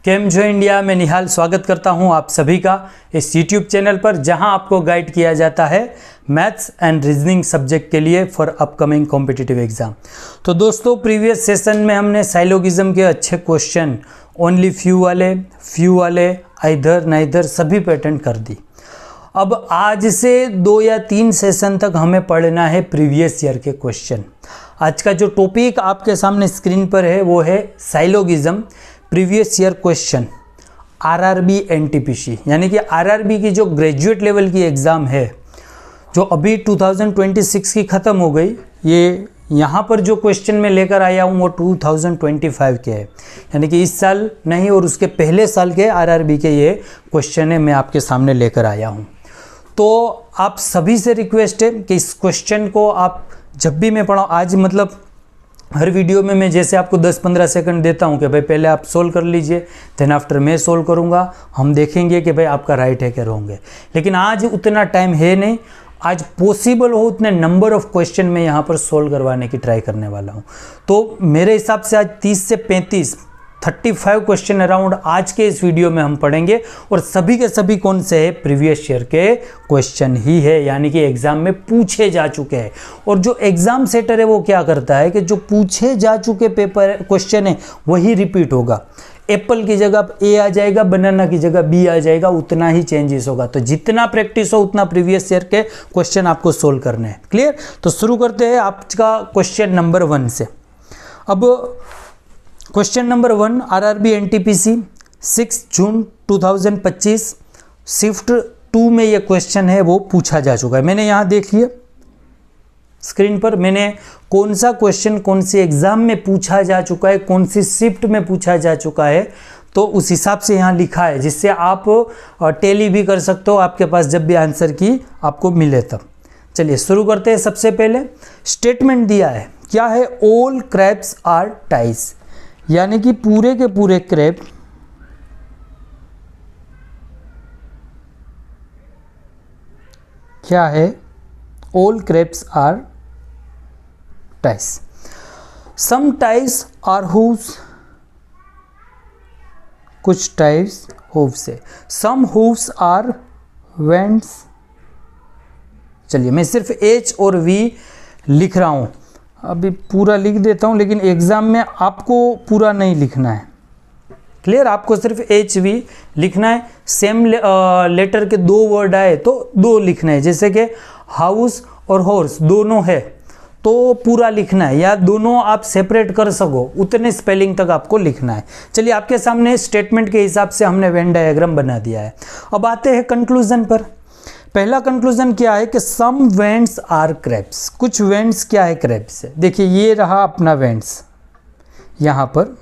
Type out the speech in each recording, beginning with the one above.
केम जो इंडिया में निहाल स्वागत करता हूं आप सभी का इस YouTube चैनल पर, जहां आपको गाइड किया जाता है मैथ्स एंड रीजनिंग सब्जेक्ट के लिए फॉर अपकमिंग कॉम्पिटिटिव एग्जाम। तो दोस्तों, प्रीवियस सेशन में हमने साइलोगिज्म के अच्छे क्वेश्चन ओनली फ्यू वाले आइदर नाइदर सभी पे अटेंड कर दी। अब आज से 2 या 3 सेशन तक हमें पढ़ना है प्रीवियस ईयर के क्वेश्चन। आज का जो टॉपिक आपके सामने स्क्रीन पर है वो है syllogism previous year question RRB NTPC, यानी कि आरआरबी की जो ग्रेजुएट लेवल की एग्ज़ाम है जो अभी 2026 की ख़त्म हो गई, ये यहाँ पर जो क्वेश्चन मैं लेकर आया हूँ वो 2025 के है, यानी कि इस साल नहीं और उसके पहले साल के आरआरबी के ये क्वेश्चन है मैं आपके सामने लेकर आया हूँ। तो आप सभी से रिक्वेस्ट है कि इस क्वेश्चन को आप जब भी मैं पढ़ाऊँ, आज मतलब हर वीडियो में मैं जैसे आपको 10-15 सेकंड देता हूं कि भाई पहले आप सोल्व कर लीजिए, देन आफ्टर मैं सोल्व करूंगा, हम देखेंगे कि भाई आपका राइट है कि रॉन्ग है। लेकिन आज उतना टाइम है नहीं, आज पॉसिबल हो उतने नंबर ऑफ क्वेश्चन मैं यहाँ पर सोल्व करवाने की ट्राई करने वाला हूँ। तो मेरे हिसाब से आज 30 से 35 क्वेश्चन अराउंड आज के इस वीडियो में हम पढ़ेंगे, और सभी के सभी कौन से है प्रीवियस ईयर के क्वेश्चन ही है, यानी कि एग्जाम में पूछे जा चुके हैं। और जो एग्जाम सेटर है वो क्या करता है कि जो पूछे जा चुके पेपर क्वेश्चन है वही रिपीट होगा। एप्पल की जगह ए आ जाएगा, बनाना की जगह बी आ जाएगा, उतना ही चेंजेस होगा। तो जितना प्रैक्टिस हो उतना प्रीवियस ईयर के क्वेश्चन आपको सोल्व करने हैं। क्लियर? तो शुरू करते हैं आपका क्वेश्चन नंबर 1 से। अब क्वेश्चन नंबर 1 आरआरबी एनटीपीसी 6 जून 2025 शिफ्ट 2 में ये क्वेश्चन है वो पूछा जा चुका है। मैंने यहाँ देख लिया स्क्रीन पर, मैंने कौन सा क्वेश्चन कौन सी एग्जाम में पूछा जा चुका है, कौन सी शिफ्ट में पूछा जा चुका है, तो उस हिसाब से यहाँ लिखा है, जिससे आप टैली भी कर सकते हो आपके पास जब भी आंसर की आपको मिले तब। चलिए शुरू करते हैं। सबसे पहले स्टेटमेंट दिया है, क्या है? ऑल क्रैब्स आर टाइस, यानी कि पूरे के पूरे क्रैब क्या है? All crabs are ties. Some ties are hooves, कुछ टाइस हूव्स है। Some hooves are vents. चलिए मैं सिर्फ एच और वी लिख रहा हूं, अभी पूरा लिख देता हूं, लेकिन एग्जाम में आपको पूरा नहीं लिखना है। क्लियर? आपको सिर्फ एच वी लिखना है। सेम लेटर के 2 वर्ड आए तो 2 लिखना है, जैसे कि हाउस और हॉर्स दोनों है तो पूरा लिखना है, या दोनों आप सेपरेट कर सको उतने स्पेलिंग तक आपको लिखना है। चलिए आपके सामने स्टेटमेंट के हिसाब से हमने वेन डायग्राम बना दिया है। अब आते हैं कंक्लूजन पर। पहला कंक्लूजन क्या है कि सम वेंट्स आर क्रैब्स, कुछ वेंट्स क्या है? क्रैब्स है। देखिए ये रहा अपना वेंट्स, यहाँ पर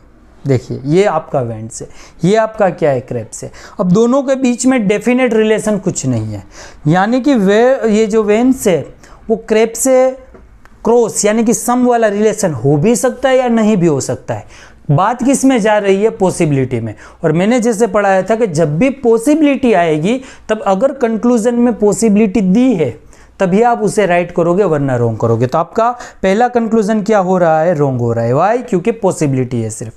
देखिए ये आपका वेंट्स है, ये आपका क्या है? क्रैब्स है। अब दोनों के बीच में डेफिनेट रिलेशन कुछ नहीं है, यानी कि ये जो वेंट्स है वो क्रैब से क्रॉस यानी कि सम वाला रिलेशन हो भी सकता है या नहीं भी हो सकता है। बात किस में जा रही है? पॉसिबिलिटी में। और मैंने जैसे पढ़ाया था कि जब भी पॉसिबिलिटी आएगी तब अगर कंक्लूजन में पॉसिबिलिटी दी है तभी आप उसे राइट करोगे, वरना रॉन्ग करोगे। तो आपका पहला कंक्लूजन क्या हो रहा है? रॉन्ग हो रहा है। वाई? क्योंकि पॉसिबिलिटी है सिर्फ।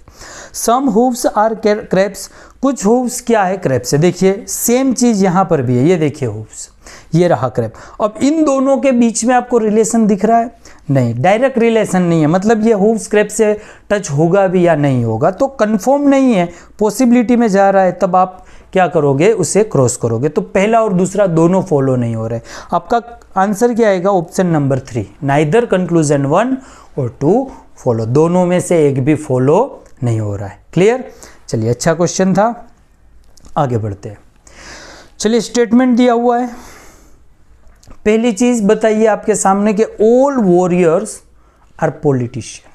सम हूव्स आर क्रैब्स, कुछ हूव्स क्या है? क्रैब्स है। देखिए सेम चीज यहां पर भी है, ये देखिए हूव्स, ये रहा क्रैब। अब इन दोनों के बीच में आपको रिलेशन दिख रहा है? नहीं, डायरेक्ट रिलेशन नहीं है, मतलब ये हूव्स क्रैब से टच होगा भी या नहीं होगा, तो कंफर्म नहीं है, पॉसिबिलिटी में जा रहा है, तब आप क्या करोगे? उसे क्रॉस करोगे। तो पहला और दूसरा दोनों फॉलो नहीं हो रहे। आपका आंसर क्या आएगा? ऑप्शन नंबर 3, नाइदर कंक्लूजन 1 और 2 फॉलो, दोनों में से एक भी फॉलो नहीं हो रहा है। क्लियर? चलिए अच्छा क्वेश्चन था, आगे बढ़ते हैं। चलिए स्टेटमेंट दिया हुआ है। पहली चीज बताइए आपके सामने कि ऑल वॉरियर्स आर पॉलिटिशियन,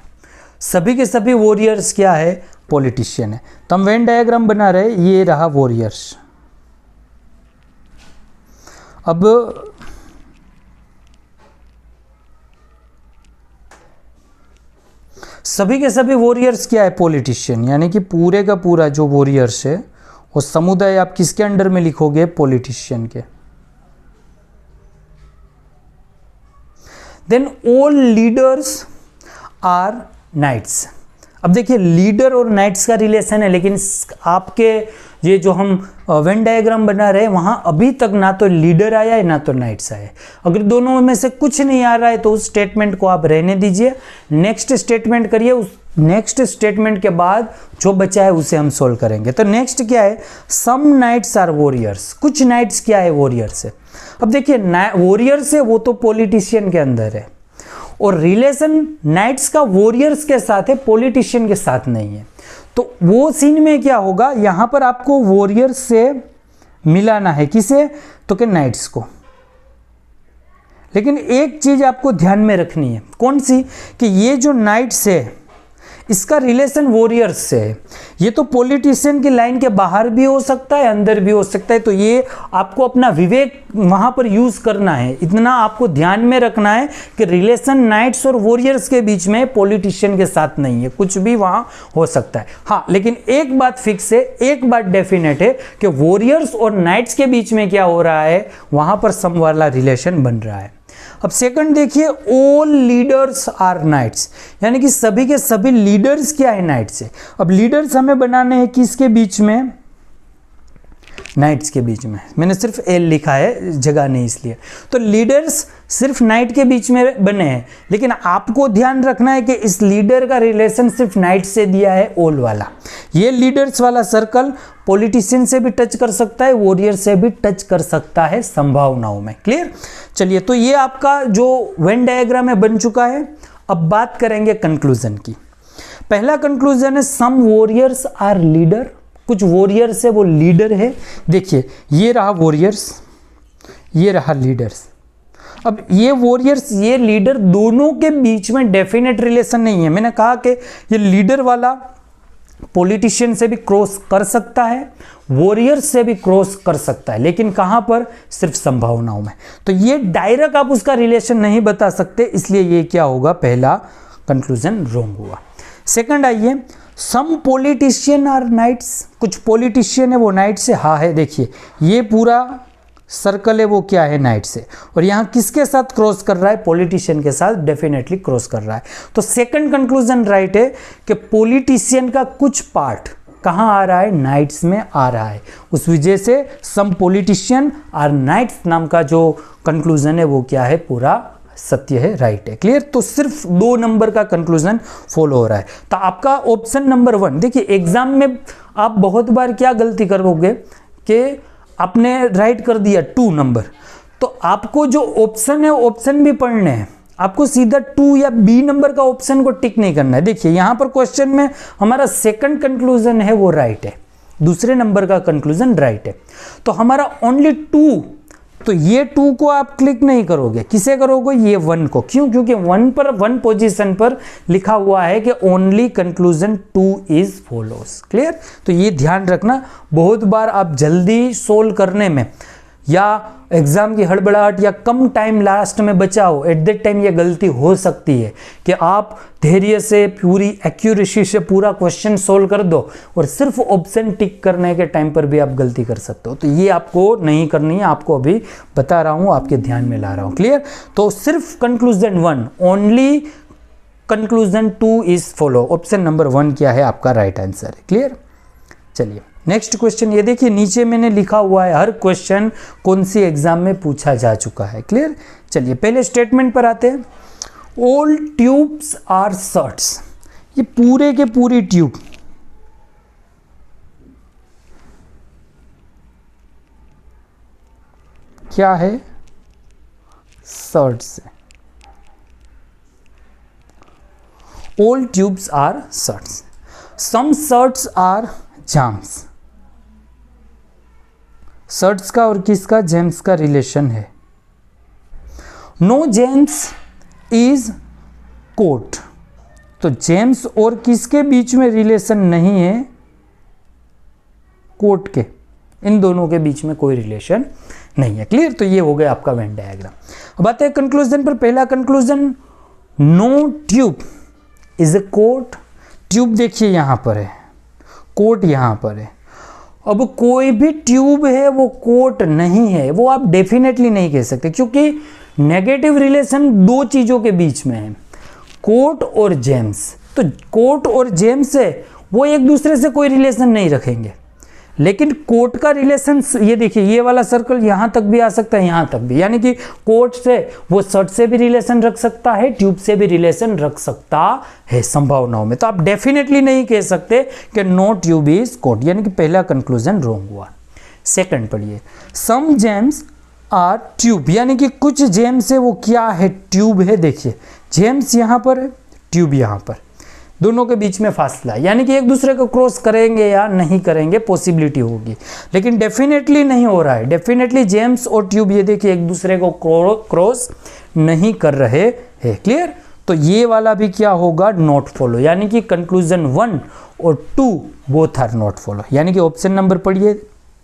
सभी के सभी वॉरियर्स क्या है? पॉलिटिशियन है। तो हम वेन डायग्राम बना रहे, ये रहा वॉरियर्स। अब सभी के सभी वॉरियर्स क्या है? पॉलिटिशियन, यानी कि पूरे का पूरा जो वॉरियर्स है वो समुदाय आप किसके अंडर में लिखोगे? पॉलिटिशियन के। Then all leaders are knights. अब देखिए लीडर और नाइट्स का रिलेशन है, लेकिन आपके ये जो हम वेन डायग्राम बना रहे हैं वहाँ अभी तक ना तो लीडर आया है ना तो नाइट्स आया है। अगर दोनों में से कुछ नहीं आ रहा है तो उस स्टेटमेंट को आप रहने दीजिए, नेक्स्ट स्टेटमेंट करिए, उस नेक्स्ट स्टेटमेंट के बाद जो बचा है उसे हम सोल्व करेंगे। तो नेक्स्ट क्या है, सम नाइट्स आर वॉरियर्स, कुछ नाइट्स क्या है, वॉरियर्स है। अब देखिए वॉरियर्स है वो तो पॉलिटिशियन के अंदर है, और रिलेशन नाइट्स का वॉरियर्स के साथ है, पॉलिटिशियन के साथ नहीं है। तो वो सीन में क्या होगा, यहां पर आपको वॉरियर्स से मिलाना है, किसे, तो कि नाइट्स को। लेकिन एक चीज आपको ध्यान में रखनी है, कौन सी, कि ये जो नाइट्स है इसका रिलेशन वॉरियर्स से है। ये तो पॉलिटिशियन की लाइन के बाहर भी हो सकता है, अंदर भी हो सकता है। तो ये आपको अपना विवेक वहां पर यूज करना है, इतना आपको ध्यान में रखना है कि रिलेशन नाइट्स और वॉरियर्स के बीच में, पॉलिटिशियन के साथ नहीं है, कुछ भी वहां हो सकता है। हाँ, लेकिन एक बात फिक्स है, एक बात डेफिनेट है कि वॉरियर्स और नाइट्स के बीच में क्या हो रहा है, वहां पर सम वाला रिलेशन बन रहा है। अब सेकंड देखिए, ऑल लीडर्स आर नाइट्स, यानी कि सभी के सभी लीडर्स क्या है, नाइट्स है। अब लीडर्स हमें बनाने हैं किसके बीच में, नाइट्स के बीच में। मैंने सिर्फ एल लिखा है, जगह नहीं इसलिए। तो लीडर्स सिर्फ नाइट के बीच में बने हैं, लेकिन आपको ध्यान रखना है कि इस लीडर का रिलेशन सिर्फ नाइट से दिया है, ऑल वाला। ये लीडर्स वाला सर्कल पॉलिटिशियन से भी टच कर सकता है, वॉरियर से भी टच कर सकता है संभावनाओं में। क्लियर? चलिए, तो ये आपका जो वेन डायग्राम है बन चुका है। अब बात करेंगे कंक्लूजन की। पहला कंक्लूजन है सम वॉरियर्स आर लीडर, कुछ वॉरियर्स है वो लीडर है। देखिए ये रहा वॉरियर्स, ये रहा लीडर्स। अब ये वॉरियर्स ये लीडर दोनों के बीच में डेफिनेट रिलेशन नहीं है। मैंने कहा कि ये लीडर वाला पॉलिटिशियन से भी क्रॉस कर सकता है, वॉरियर्स से भी क्रॉस कर सकता है, लेकिन कहां पर, सिर्फ संभावनाओं में। तो ये डायरेक्ट आप उसका रिलेशन नहीं बता सकते, इसलिए ये क्या होगा, पहला कंक्लूजन रॉन्ग हुआ। सेकंड आइए, सम पॉलिटिशियन आर नाइट्स, कुछ पॉलिटिशियन है वो नाइट से, हाँ है। देखिए ये पूरा सर्कल है वो क्या है, नाइट से, और यहाँ किसके साथ क्रॉस कर रहा है, पॉलिटिशियन के साथ डेफिनेटली क्रॉस कर रहा है। तो सेकंड कंक्लूजन राइट है कि पॉलिटिशियन का कुछ पार्ट कहाँ आ रहा है, नाइट्स में आ रहा है। उस वजह से सम पॉलिटिशियन आर नाइट्स नाम का जो कंक्लूजन है वो क्या है, पूरा सत्य है, राइट है। क्लियर? तो सिर्फ 2 नंबर का कंक्लूजन फॉलो हो रहा है। तो आपका ऑप्शन नंबर 1, देखिए एग्जाम में आप बहुत बार क्या गलती करोगे कि आपने राइट कर दिया 2 नंबर, तो आपको जो ऑप्शन है ऑप्शन भी पढ़ने हैं, आपको सीधा 2 या बी नंबर का ऑप्शन को टिक नहीं करना है। देखिए यहां पर क्वेश्चन में हमारा सेकंड कंक्लूजन है वो राइट है, दूसरे नंबर का कंक्लूजन राइट है। तो हमारा ओनली 2, तो ये 2 को आप क्लिक नहीं करोगे, किसे करोगे, ये 1 को। क्यों? क्योंकि 1 पोजीशन पर लिखा हुआ है कि only conclusion 2 is follows. Clear? तो ये ध्यान रखना, बहुत बार आप जल्दी सोल्व करने में या एग्जाम की हड़बड़ाहट या कम टाइम लास्ट में बचा हो, एट दैट टाइम ये गलती हो सकती है कि आप धैर्य से पूरी एक्यूरेसी से पूरा क्वेश्चन सोल्व कर दो और सिर्फ ऑप्शन टिक करने के टाइम पर भी आप गलती कर सकते हो। तो ये आपको नहीं करनी है, आपको अभी बता रहा हूं, आपके ध्यान में ला रहा हूं। क्लियर? तो सिर्फ conclusion 1, only conclusion 2 is follow. Option number 1 क्या है, आपका राइट आंसर है। क्लियर? चलिए नेक्स्ट क्वेश्चन, ये देखिए नीचे मैंने लिखा हुआ है हर क्वेश्चन कौन सी एग्जाम में पूछा जा चुका है। क्लियर? चलिए पहले स्टेटमेंट पर आते हैं। ऑल ट्यूब्स आर सर्ट्स, ये पूरे के पूरी ट्यूब क्या है, shirts. All tubes are shirts, some shirts are jams. Shirts का और किसका, जेम्स का रिलेशन है। नो जेम्स इज कोट, तो जेम्स और किसके बीच में रिलेशन नहीं है, कोट के, इन दोनों के बीच में कोई रिलेशन नहीं है। क्लियर? तो ये हो गया आपका वेन डायग्राम। अब आते हैं कंक्लूजन पर। पहला conclusion, no tube is a coat. Tube देखिए यहां पर है, कोट यहां पर है। अब कोई भी ट्यूब है वो कोट नहीं है, वो आप डेफिनेटली नहीं कह सकते, क्योंकि नेगेटिव रिलेशन 2 चीजों के बीच में है, कोट और जेम्स। तो कोट और जेम्स है वो एक दूसरे से कोई रिलेशन नहीं रखेंगे, लेकिन कोट का रिलेशन, ये देखिए ये वाला सर्कल यहाँ तक भी आ सकता है, यहाँ तक भी, यानी कि कोट से वो शर्ट से भी रिलेशन रख सकता है, ट्यूब से भी रिलेशन रख सकता है संभावनाओं में। तो आप डेफिनेटली नहीं कह सकते कि नो ट्यूब इज कोट, यानी कि पहला कंक्लूजन रॉन्ग हुआ। सेकंड पढ़िए, सम जेम्स आर ट्यूब, यानी कि कुछ जेम्स है वो क्या है, ट्यूब है। देखिए जेम्स यहाँ पर है, ट्यूब यहाँ पर, दोनों के बीच में फासला, यानी कि एक दूसरे को क्रॉस करेंगे या नहीं करेंगे, पॉसिबिलिटी होगी, लेकिन डेफिनेटली नहीं हो रहा है। डेफिनेटली जेम्स और ट्यूब ये देखिए एक दूसरे को क्रॉस नहीं कर रहे हैं। क्लियर? तो ये वाला भी क्या होगा, नॉट फॉलो, यानी कि कंक्लूजन 1 और 2 बोथ आर नॉट फॉलो। यानी कि ऑप्शन नंबर पढ़िए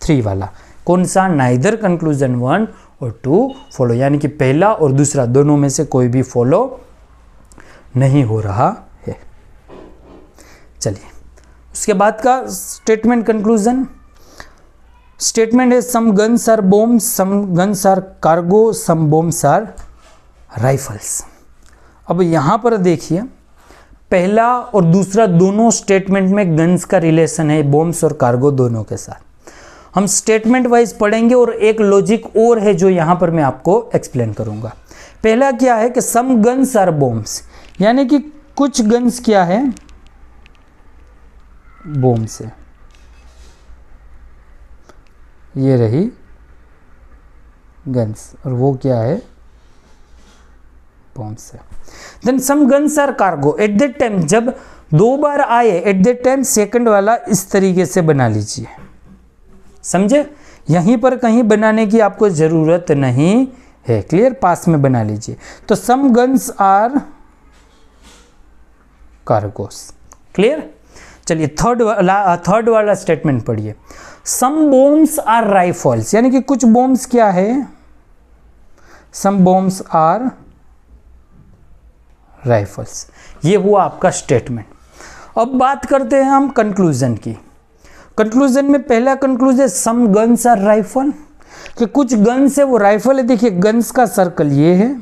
3 वाला, कौन सा, नाइदर कंक्लूजन 1 और 2 फॉलो, यानी कि पहला और दूसरा दोनों में से कोई भी फॉलो नहीं हो रहा है। चलिए उसके बाद का स्टेटमेंट कंक्लूजन, स्टेटमेंट है some guns are bombs, some guns are cargo, some bombs are rifles. अब यहाँ पर देखिए पहला और दूसरा दोनों स्टेटमेंट में गन्स का रिलेशन है बॉम्ब्स और कार्गो दोनों के साथ। हम स्टेटमेंट वाइज पढ़ेंगे और एक लॉजिक और है जो यहाँ पर मैं आपको एक्सप्लेन करूँगा। पहला क्या है कि सम गन्स आर बॉम्ब्स, यानी कि कुछ गन्स क्या है, बॉम्ब्स है, ये रही गन्स और वो क्या है, बॉम्ब्स है। Then some guns are cargo, at that time जब 2 बार आए एट दैट टाइम सेकंड वाला इस तरीके से बना लीजिए, समझे, यहीं पर कहीं बनाने की आपको जरूरत नहीं है। क्लियर? पास में बना लीजिए। तो सम गन्स आर कार्गोस। क्लियर? चलिए थर्ड वाला स्टेटमेंट पढ़िए, सम बॉम्ब्स आर राइफल्स, यानी कि कुछ बॉम्ब्स क्या है, सम बॉम्ब्स आर राइफल्स। ये हुआ आपका स्टेटमेंट। अब बात करते हैं हम कंक्लूजन की। कंक्लूजन में पहला conclusion some guns are rifle, कि कुछ गन्स है वो राइफल है। देखिए गन्स का सर्कल ये है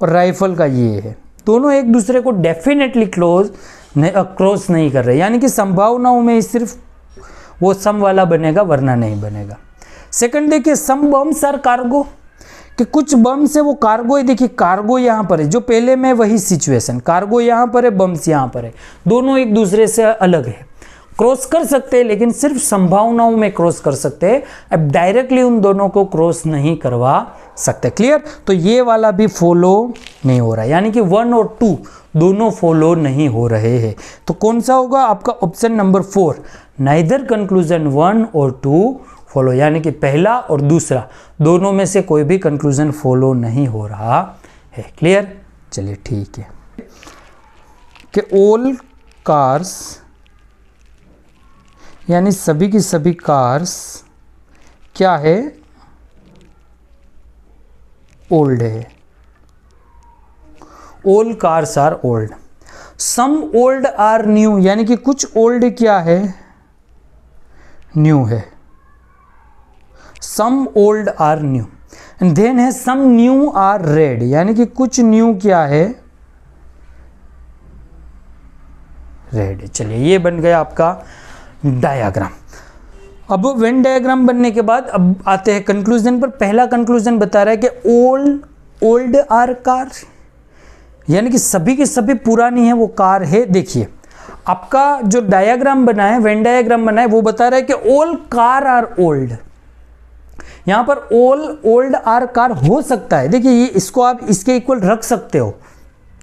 और राइफल का ये है, दोनों एक दूसरे को डेफिनेटली क्रॉस नहीं कर रहे, यानी कि संभावनाओं में सिर्फ वो सम वाला बनेगा वरना नहीं बनेगा। सेकंड देखिए सम बम्स आर कार्गो, कि कुछ बम्स है वो कार्गो है। देखिए कार्गो यहाँ पर है, जो पहले में वही सिचुएशन, कार्गो यहाँ पर है, बम्स यहाँ पर है, दोनों एक दूसरे से अलग है, क्रॉस कर सकते हैं लेकिन सिर्फ संभावनाओं में क्रॉस कर सकते हैं, अब डायरेक्टली उन दोनों को क्रॉस नहीं करवा सकते। क्लियर? तो ये वाला भी फॉलो नहीं हो रहा है, यानी कि 1 और 2 दोनों फॉलो नहीं हो रहे हैं। तो कौन सा होगा आपका, ऑप्शन नंबर 4, नाइदर कंक्लूजन 1 और 2 फॉलो, यानी कि पहला और दूसरा दोनों में से कोई भी कंक्लूजन फॉलो नहीं हो रहा है। क्लियर? चलिए ठीक है, कि ऑल कार्स, यानी सभी की सभी कार्स क्या है, ओल्ड है, all cars are old. Some old are new, यानी कि कुछ ओल्ड क्या है, न्यू है, some old are new. And then है सम न्यू आर रेड, यानी कि कुछ न्यू क्या है, रेड। चलिए ये बन गया आपका डायग्राम। अब वेन डायग्राम बनने के बाद अब आते हैं कंक्लूजन पर। पहला कंक्लूजन बता रहा है कि ऑल ओल्ड आर कार, यानी कि सभी की सभी पुरानी है वो कार है। देखिए आपका जो डायग्राम बना है, वेन डायग्राम बना है, वो बता रहा है कि ऑल कार आर ओल्ड। यहां पर ऑल ओल्ड आर कार हो सकता है, देखिए ये इसको आप इसके इक्वल रख सकते हो,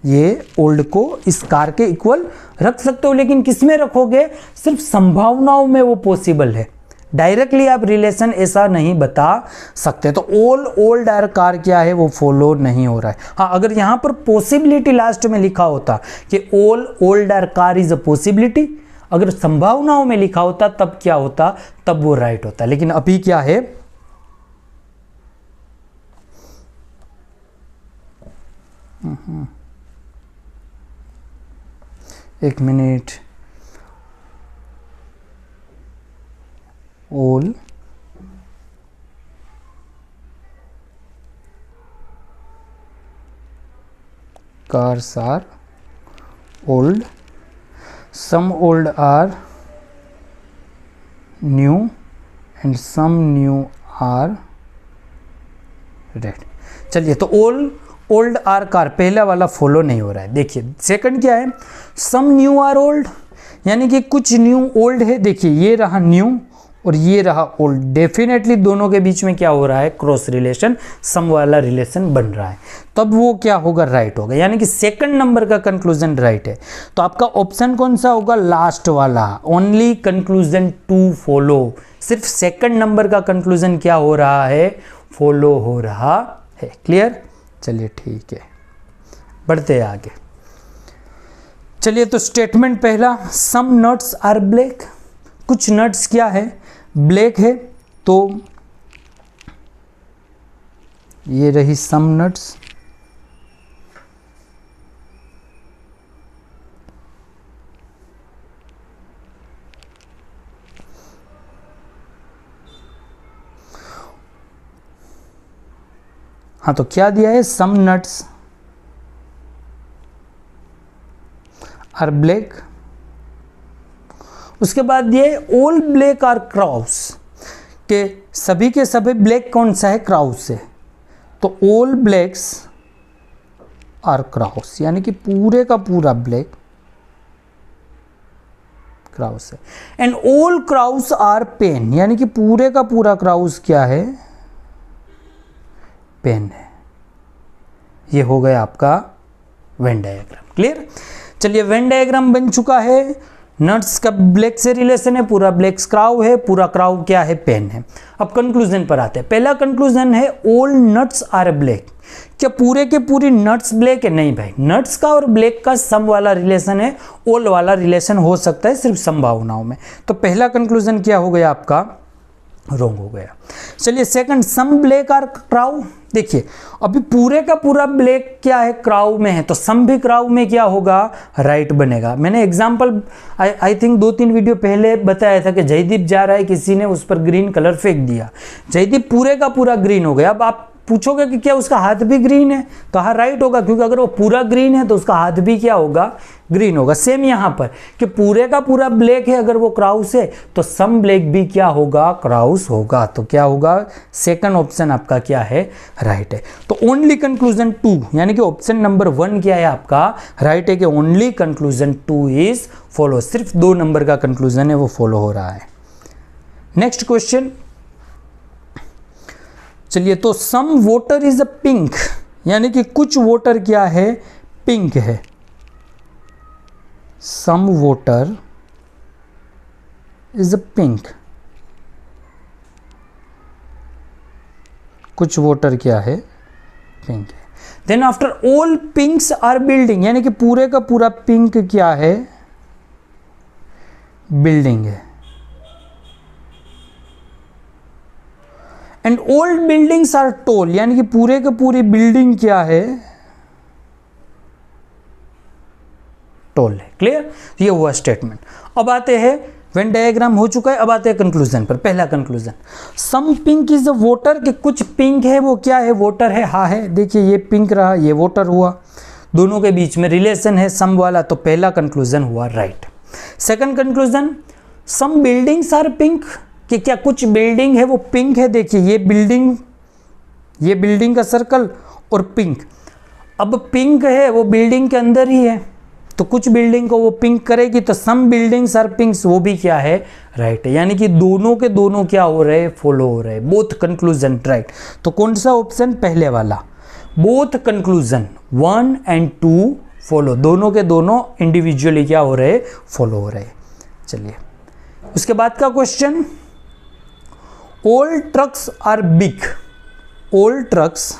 ये ओल्ड को इस कार के इक्वल रख सकते हो, लेकिन किस में रखोगे, सिर्फ संभावनाओं में वो पॉसिबल है, डायरेक्टली आप रिलेशन ऐसा नहीं बता सकते। तो ऑल ओल्ड आर कार क्या है, वो फॉलो नहीं हो रहा है। हाँ, अगर यहाँ पर पॉसिबिलिटी लास्ट में लिखा होता कि all old are car is a possibility, अगर संभावनाओं में लिखा होता तब क्या होता, तब वो राइट होता, लेकिन अभी क्या है, एक minute, all cars are old, some old are new and some new are red. चलिए, तो ओल्ड आर कार पहला वाला फॉलो नहीं हो रहा है। देखिए सेकंड क्या है, सम न्यू आर ओल्ड, यानी कि कुछ न्यू ओल्ड है। देखिए ये रहा न्यू और ये रहा ओल्ड, डेफिनेटली दोनों के बीच में क्या हो रहा है, क्रॉस रिलेशन, सम वाला रिलेशन बन रहा है, तब वो क्या होगा, राइट होगा, यानी कि सेकंड नंबर का कंक्लूजन राइट है। तो आपका ऑप्शन कौन सा होगा, लास्ट वाला, ओनली कंक्लूजन टू फॉलो, सिर्फ सेकंड नंबर का कंक्लूजन क्या हो रहा है, फॉलो हो रहा है। क्लियर, चलिए ठीक है, बढ़ते हैं आगे। चलिए, तो स्टेटमेंट पहला, सम नट्स आर ब्लैक, कुछ नट्स क्या है, ब्लैक है, तो ये रही सम नट्स, हाँ तो क्या दिया है, सम नट्स आर ब्लैक। उसके बाद दिए ऑल ब्लैक आर क्राउस, के सभी के सभी ब्लैक कौन सा है, क्राउस है, तो ऑल ब्लैक्स आर क्राउस, यानी कि पूरे का पूरा ब्लैक क्राउस है। And all crows are pen, यानी कि पूरे का पूरा क्राउस क्या है, पेन है। ये हो गया आपका वेन डायग्राम। क्लियर, चलिए वेन डायग्राम बन चुका है। नट्स का ब्लैक से रिलेशन है, पूरा ब्लैक क्राउ है, पूरा क्राउ क्या है, पेन है। अब कंक्लूजन पर आते हैं। पहला कंक्लूजन है ऑल नट्स आर ब्लैक, क्या पूरे के पूरी नट्स ब्लैक है, नहीं भाई, नट्स का और ब्लैक का सम वाला रिलेशन है, ऑल वाला रिलेशन हो सकता है सिर्फ संभावनाओं में। तो पहला कंक्लूजन क्या हो गया आपका, रॉन्ग हो गया। चलिए second, some black are crow, देखिए अभी पूरे का पूरा ब्लैक क्या है, क्राउ में है, तो सम भी क्राउ में क्या होगा, राइट बनेगा। मैंने एग्जांपल आई थिंक 2-3 वीडियो पहले बताया था कि जयदीप जा रहा है, किसी ने उस पर ग्रीन कलर फेंक दिया, जयदीप पूरे का पूरा ग्रीन हो गया। अब आप पूछोगे कि क्या उसका हाथ भी ग्रीन है, तो हाँ राइट होगा, क्योंकि अगर वो पूरा ग्रीन है तो उसका हाथ भी क्या होगा, ग्रीन होगा। सेम यहाँ पर कि पूरे का पूरा ब्लैक है, अगर वो क्राउस है तो सम ब्लैक भी क्या होगा, क्राउस होगा। तो क्या होगा, सेकंड ऑप्शन आपका क्या है, राइट है। तो ओनली कंक्लूजन 2, यानी कि ऑप्शन नंबर 1 क्या है आपका, राइट है, कि ओनली कंक्लूजन 2 इज फॉलो, सिर्फ 2 नंबर का कंक्लूजन है वो फॉलो हो रहा है। नेक्स्ट क्वेश्चन, चलिए, तो some water is a pink, यानी कि कुछ वाटर क्या है, पिंक है। Some water is a pink, कुछ वाटर क्या है, पिंक है। Then after all pinks are building, यानी कि पूरे का पूरा पिंक क्या है, बिल्डिंग है। And old buildings are tall, यानी कि पूरे के पूरी बिल्डिंग क्या है, टॉल है। क्लियर, ये हुआ स्टेटमेंट। अब आते हैं, वेन डायग्राम हो चुका है, अब आते हैं कंक्लूजन पर। पहला conclusion, some pink is a water, कि कुछ पिंक है वो क्या है, वाटर है। हाँ है, देखिए ये पिंक रहा, ये वाटर हुआ, दोनों के बीच में रिलेशन है सम वाला, तो पहला कंक्लूजन हुआ right. Second conclusion, some buildings are pink, कि क्या कुछ बिल्डिंग है वो पिंक है। देखिए ये बिल्डिंग का सर्कल और पिंक, अब पिंक है वो बिल्डिंग के अंदर ही है, तो कुछ बिल्डिंग को वो पिंक करेगी, तो सम बिल्डिंग्स आर पिंक्स, वो भी क्या है, राइट है। यानी कि दोनों के दोनों क्या हो रहे, फॉलो हो रहे, बोथ कंक्लूजन राइट। तो कौन सा ऑप्शन, पहले वाला, बोथ कंक्लूजन 1 and 2 फॉलो, दोनों के दोनों इंडिविजुअली क्या हो रहे, फॉलो हो रहे। चलिए उसके बाद का question, all trucks are big, all trucks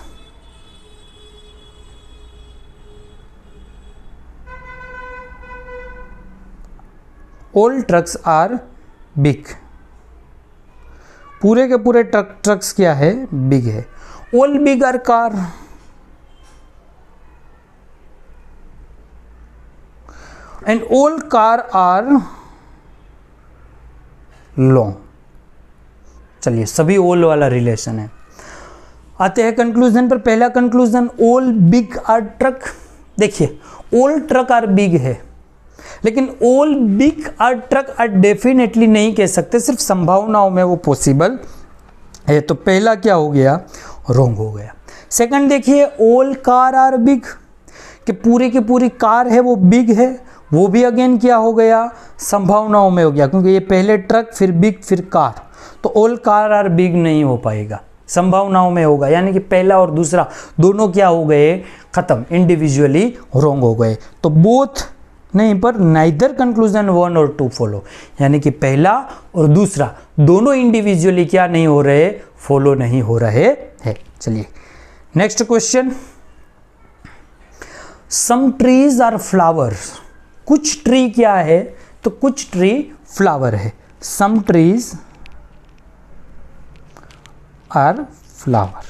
all trucks are big, पूरे के पूरे ट्रक्स क्या है, बिग है। All big are car, and all car are long. चलिए सभी ऑल वाला रिलेशन है। आते हैं कंक्लूजन पर। पहला conclusion, all big are truck, देखिए ऑल ट्रक आर बिग है, लेकिन all big are truck are definitely नहीं कह सकते, सिर्फ संभावनाओं में वो पॉसिबल है। तो पहला क्या हो गया, रॉन्ग हो गया। सेकंड देखिए, ऑल कार आर बिग, कि पूरी की पूरी कार है वो बिग है, वो भी अगेन क्या हो गया, संभावनाओं में हो गया, क्योंकि ये पहले ट्रक फिर बिग फिर कार, तो ऑल कार आर बिग नहीं हो पाएगा, संभावनाओं में होगा। यानी कि पहला और दूसरा दोनों क्या हो गए, खत्म, इंडिविजुअली रॉन्ग हो गए। तो बोथ नहीं, पर नाइदर कंक्लूजन 1 और 2 फॉलो, यानी कि पहला और दूसरा दोनों इंडिविजुअली क्या नहीं हो रहे, फॉलो नहीं हो रहे हैं। चलिए next question, some trees are flowers, कुछ ट्री क्या है, तो कुछ ट्री फ्लावर है। Some trees are flower,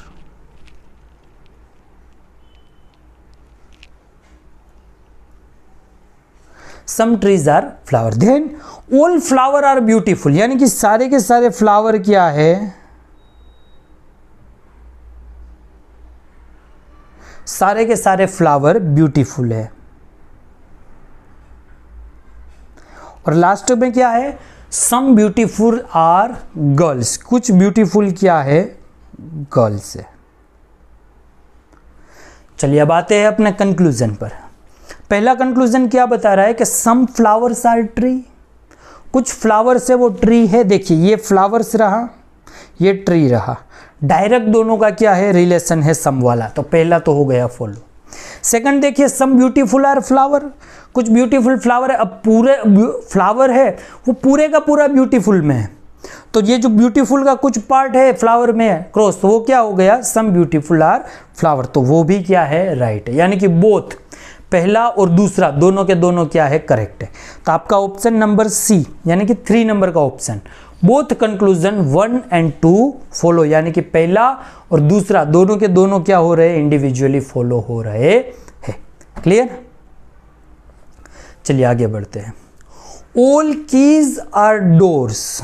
some trees are flower. Then all flower are beautiful, यानी कि सारे के सारे फ्लावर क्या है, सारे के सारे फ्लावर ब्यूटीफुल है। और लास्ट में क्या है, सम ब्यूटीफुल आर गर्ल्स, कुछ ब्यूटीफुल क्या है, गर्ल्स है। चलिए अब आते हैं अपने कंक्लूजन पर। पहला कंक्लूजन क्या बता रहा है कि सम फ्लावर्स आर ट्री, कुछ फ्लावर्स है वो ट्री है। देखिए ये फ्लावर्स रहा, ये ट्री रहा, डायरेक्ट दोनों का क्या है, रिलेशन है सम वाला, तो पहला तो हो गया फॉलो। सेकंड देखिए, सम ब्यूटीफुल आर फ्लावर, कुछ ब्यूटीफुल फ्लावर है। अब पूरे फ्लावर है वो पूरे का पूरा ब्यूटीफुल में है, तो ये जो ब्यूटीफुल का कुछ पार्ट है फ्लावर में है क्रॉस, तो वो क्या हो गया, सम ब्यूटीफुल आर फ्लावर, तो वो भी क्या है, राइट है। यानी कि बोथ पहला और दूसरा दोनों के दोनों क्या है, करेक्ट है। तो आपका ऑप्शन नंबर सी, यानी कि 3 नंबर का option, both conclusion 1 and 2 follow, यानी कि पहला और दूसरा दोनों के दोनों क्या हो रहे हैं, इंडिविजुअली फॉलो हो रहे हैं। क्लियर। चलिए आगे बढ़ते हैं। All keys are doors,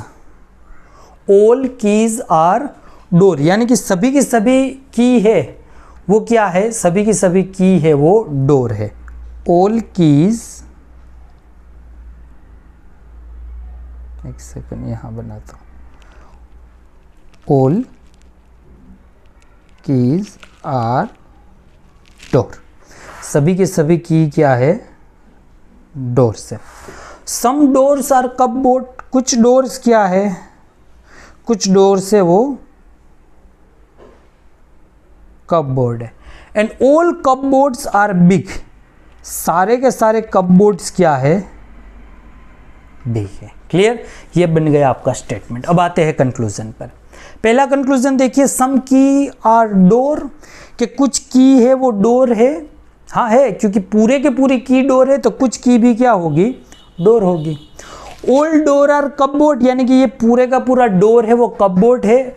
all keys are door, यानी कि सभी की सभी की है वो क्या है, सभी की सभी की है वो डोर है। ऑल कीज, एक सेकंड यहां बनाता हूं, ऑल कीज आर डोर, सभी के सभी की क्या है, डोर्स है। सम डोर्स आर कपबोर्ड, कुछ डोर्स क्या है, कुछ डोर्स है वो कपबोर्ड है। And all cupboards are big, सारे के सारे कपबोर्ड्स क्या है, बिग है। क्लियर, ये बन गया आपका स्टेटमेंट। अब आते हैं कंक्लूजन पर। पहला कंक्लूजन देखिए, सम की आर डोर, कि कुछ की है वो डोर है, हाँ है, क्योंकि पूरे के पूरी की डोर है तो कुछ की भी क्या होगी, डोर होगी। ऑल डोर आर कपबोर्ड, यानी कि ये पूरे का पूरा डोर है वो कपबोर्ड है,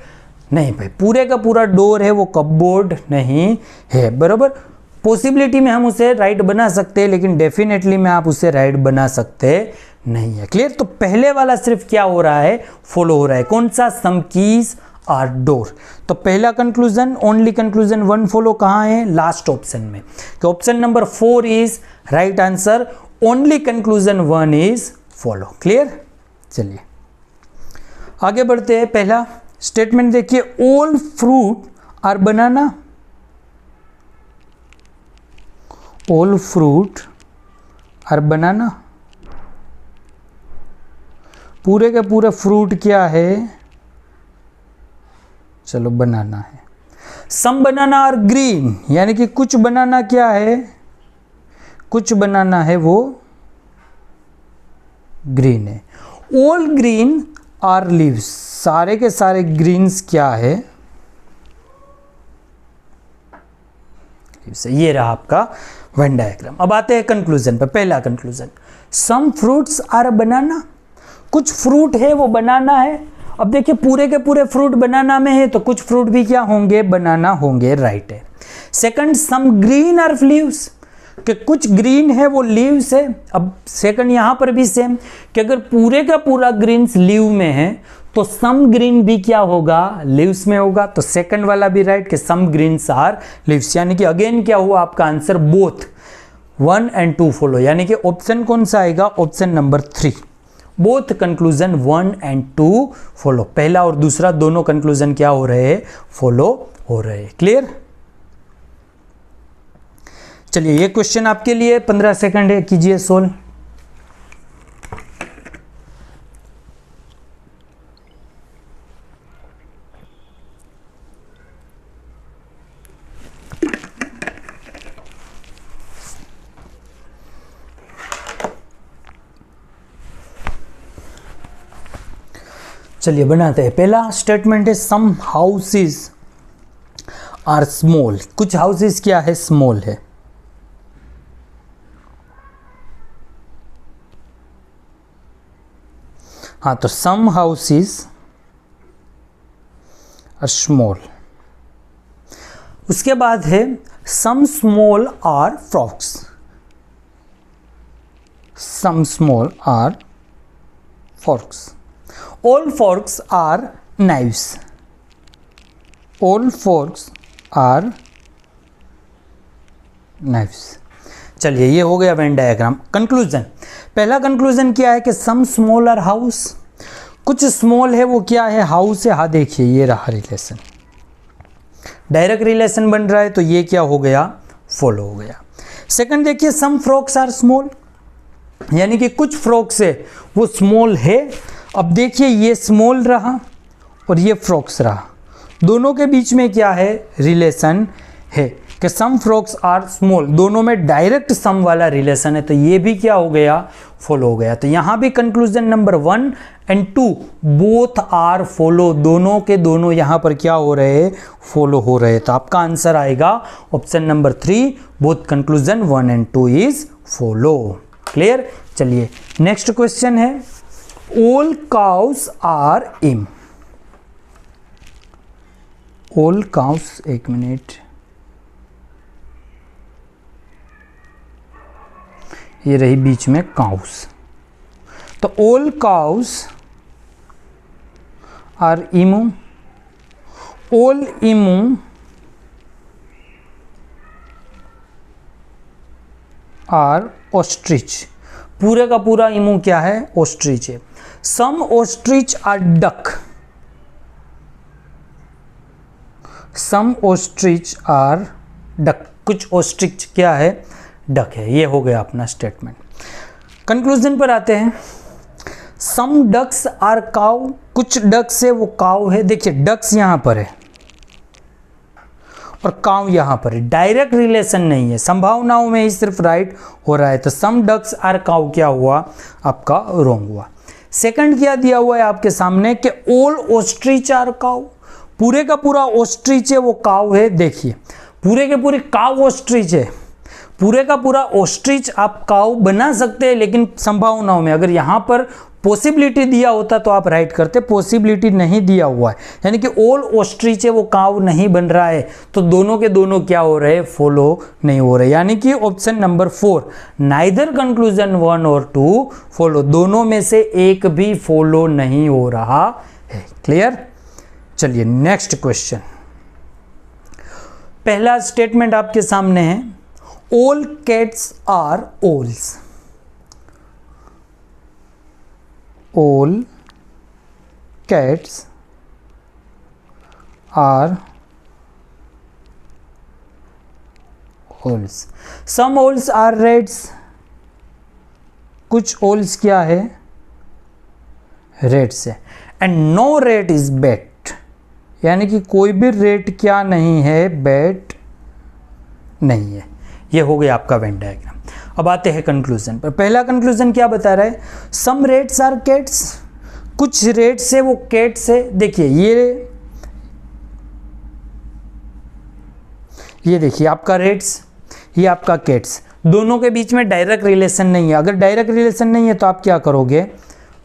नहीं भाई पूरे का पूरा डोर है वो कपबोर्ड नहीं है। बराबर, पॉसिबिलिटी में हम उसे राइट बना सकते हैं, लेकिन डेफिनेटली में आप उसे राइट बना सकते नहीं है। क्लियर। तो पहले वाला सिर्फ क्या हो रहा है, फॉलो हो रहा है, कौन सा, सम कीज आर डोर। तो पहला कंक्लूजन, ओनली कंक्लूजन 1 फॉलो कहाँ है, लास्ट ऑप्शन में। तो option number 4 is right answer, only conclusion 1 is follow. Clear. चलिए आगे बढ़ते हैं। पहला स्टेटमेंट देखिए, all fruit are banana, all fruit are banana, पूरे के पूरे फ्रूट क्या है, चलो बनाना है। सम बनाना आर ग्रीन, यानी कि कुछ बनाना क्या है, कुछ बनाना है वो ग्रीन है। ऑल ग्रीन आर लीव्स, सारे के सारे ग्रीन्स क्या है, ये रहा आपका वेन डायग्राम। अब आते हैं कंक्लूजन पर। पहला conclusion, some fruits are banana, कुछ फ्रूट है वो बनाना है। अब देखिए पूरे के पूरे फ्रूट बनाना में है, तो कुछ फ्रूट भी क्या होंगे, बनाना होंगे, राइट है। Second, some green are leaves, कि कुछ ग्रीन है वो लीव्स है। अब सेकंड यहां पर भी सेम, कि अगर पूरे का पूरा ग्रीन्स लीव में है तो सम ग्रीन भी क्या होगा, लीव्स में होगा। तो सेकंड वाला भी राइट, कि सम ग्रीन्स आर लीव्स, यानी कि अगेन क्या हुआ आपका आंसर, बोथ 1 and 2 फॉलो, यानी कि ऑप्शन कौन सा आएगा, option number 3। Both conclusion 1 and 2 follow, पहला और दूसरा दोनों कंक्लूजन क्या हो रहे हैं, फॉलो हो रहे हैं। क्लियर। चलिए ये क्वेश्चन आपके लिए 15 सेकंड है, कीजिए सोल्व। चलिए बनाते हैं। पहला स्टेटमेंट है सम हाउसेस आर स्मॉल। कुछ हाउसेस क्या है, स्मॉल है। हाँ, तो सम हाउसेस आर स्मॉल। उसके बाद है some small are frocks. Some small are forks. All forks are knives. All forks are knives. चलिए ये हो गया वेन डायग्राम। कंक्लूजन, पहला कंक्लूजन क्या है कि सम स्मॉल आर हाउस, कुछ स्मॉल है वो क्या है, हाउस है। हाँ देखिए ये रहा रिलेशन, डायरेक्ट रिलेशन बन रहा है, तो ये क्या हो गया, फॉलो हो गया। सेकंड देखिए सम फ्रॉक्स आर स्मॉल, यानी कि कुछ फ्रॉक्स है वो स्मॉल है। अब देखिए ये स्मॉल रहा और ये फ्रॉक्स रहा, दोनों के बीच में क्या है, रिलेशन है कि सम फ्रॉक्स आर स्मॉल, दोनों में डायरेक्ट सम वाला रिलेशन है, तो ये भी क्या हो गया, फॉलो हो गया। तो यहाँ भी conclusion number 1 and 2 both are follow, दोनों के दोनों यहाँ पर क्या हो रहे हैं, फॉलो हो रहे हैं। तो आपका आंसर आएगा option number 3, both conclusion 1 and 2 is follow. Clear. चलिए नेक्स्ट क्वेश्चन है all cows are emu. All cows, एक मिनट, ये रही बीच में काउस, तो all cows are emu, all emu are ostrich, पूरे का पूरा इमू क्या है, ऑस्ट्रिच है। Some ostrich are duck, some ostrich are duck, कुछ ऑस्ट्रिच क्या है, डक है। ये हो गया अपना स्टेटमेंट। कंक्लूजन पर आते हैं, सम डक्स आर काउ, कुछ डक्स है वो काउ है। देखिए डक्स यहां पर है और काउ यहां पर है, डायरेक्ट रिलेशन नहीं है, संभावनाओं में ही सिर्फ राइट हो रहा है। तो सम डक्स आर काउ क्या हुआ, आपका रॉन्ग हुआ। सेकंड क्या दिया हुआ है आपके सामने कि ऑल ऑस्ट्रिच आर काउ, पूरे का पूरा ऑस्ट्रिच है वो काउ है। देखिए पूरे के पूरे काउ ऑस्ट्रिच है, पूरे का पूरा ऑस्ट्रिच आप काउ बना सकते हैं, लेकिन संभावनाओं में अगर यहाँ पर पॉसिबिलिटी दिया होता तो आप राइट करते, पॉसिबिलिटी नहीं दिया हुआ है, यानी कि ऑल ऑस्ट्रिच है वो काउ नहीं बन रहा है, तो दोनों के दोनों क्या हो रहे हैं, फॉलो नहीं हो रहे। यानी कि ऑप्शन नंबर 4, नाइदर कंक्लूजन 1 और 2 फॉलो, दोनों में से एक भी फॉलो नहीं हो रहा है। क्लियर। चलिए नेक्स्ट क्वेश्चन, पहला स्टेटमेंट आपके सामने है, all cats are owls. All cats are owls. Some owls are rats. कुछ owls क्या है, rats है। And no rat is bat, यानी कि कोई भी रेट क्या नहीं है, बैट नहीं है। ये हो गया आपका वेन डायग्राम। अब आते हैं कंक्लूजन पर। पहला कंक्लूजन क्या बता रहा है, सम रेट्स आर कैट्स, कुछ रेट्स है वो कैट्स है। देखिए ये देखिए आपका रेट्स, ये आपका कैट्स, दोनों के बीच में डायरेक्ट रिलेशन नहीं है। अगर डायरेक्ट रिलेशन नहीं है तो आप क्या करोगे,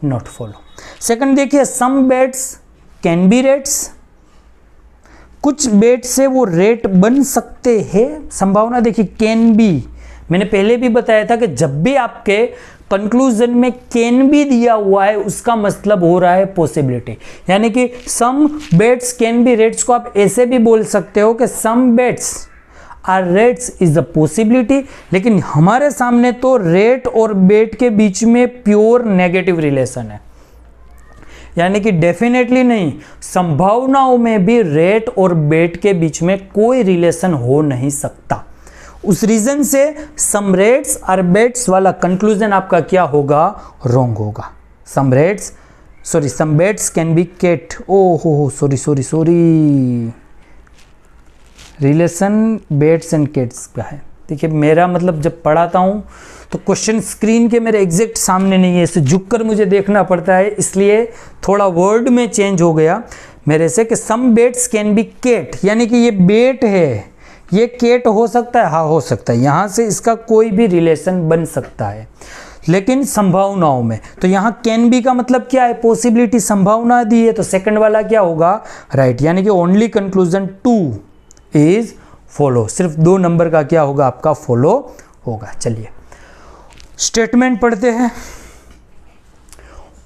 नॉट फॉलो। सेकंड देखिए सम बैट्स कैन बी रेट्स, कुछ बेट से वो रेट बन सकते हैं, संभावना देखिए कैन बी। मैंने पहले भी बताया था कि जब भी आपके कंक्लूजन में कैन बी दिया हुआ है उसका मतलब हो रहा है पॉसिबिलिटी, यानी कि some bats can be rats को आप ऐसे भी बोल सकते हो कि some bats are rats is a possibility, लेकिन हमारे सामने तो रेट और बेट के बीच में प्योर नेगेटिव रिलेशन है, यानी कि डेफिनेटली नहीं, संभावनाओं में भी रेट और बेट के बीच में कोई रिलेशन हो नहीं सकता। उस रीजन से सम रेट्स आर बेट्स वाला कंक्लूजन आपका क्या होगा, रॉन्ग होगा। सम बेट्स कैन बी केट, ओ हो सॉरी, रिलेशन बेट्स एंड केट्स का है। देखिए मेरा मतलब जब पढ़ाता हूँ तो क्वेश्चन स्क्रीन के मेरे एग्जैक्ट सामने नहीं है, इसे झुककर मुझे देखना पड़ता है, इसलिए थोड़ा वर्ड में चेंज हो गया मेरे से कि some bats can B cat, यानी कि ये बेट है, ये केट हो सकता है, हाँ हो सकता है, यहाँ से इसका कोई भी रिलेशन बन सकता है, लेकिन संभावनाओं में। तो यहाँ कैन बी का मतलब क्या है, पॉसिबिलिटी, संभावना दी है, तो सेकंड वाला क्या होगा, राइट, यानी कि ओनली कंक्लूजन 2 इज फॉलो, सिर्फ 2 नंबर का क्या होगा, आपका फॉलो होगा। चलिए स्टेटमेंट पढ़ते हैं।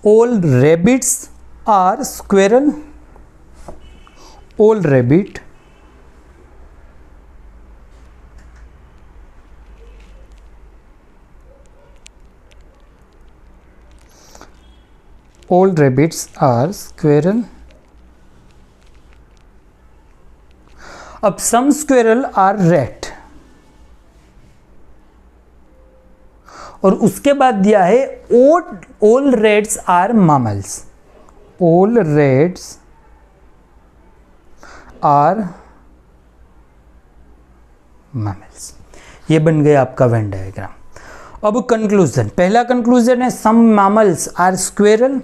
All rabbits are squirrel, all rabbit all rabbits are squirrel। अब some squirrel are rat, और उसके बाद दिया है all rats are mammals, all rats are mammals। ये बन गया आपका वेन डायग्राम। अब कंक्लूजन, पहला कंक्लूजन है सम मैमल्स आर स्क्वेरल,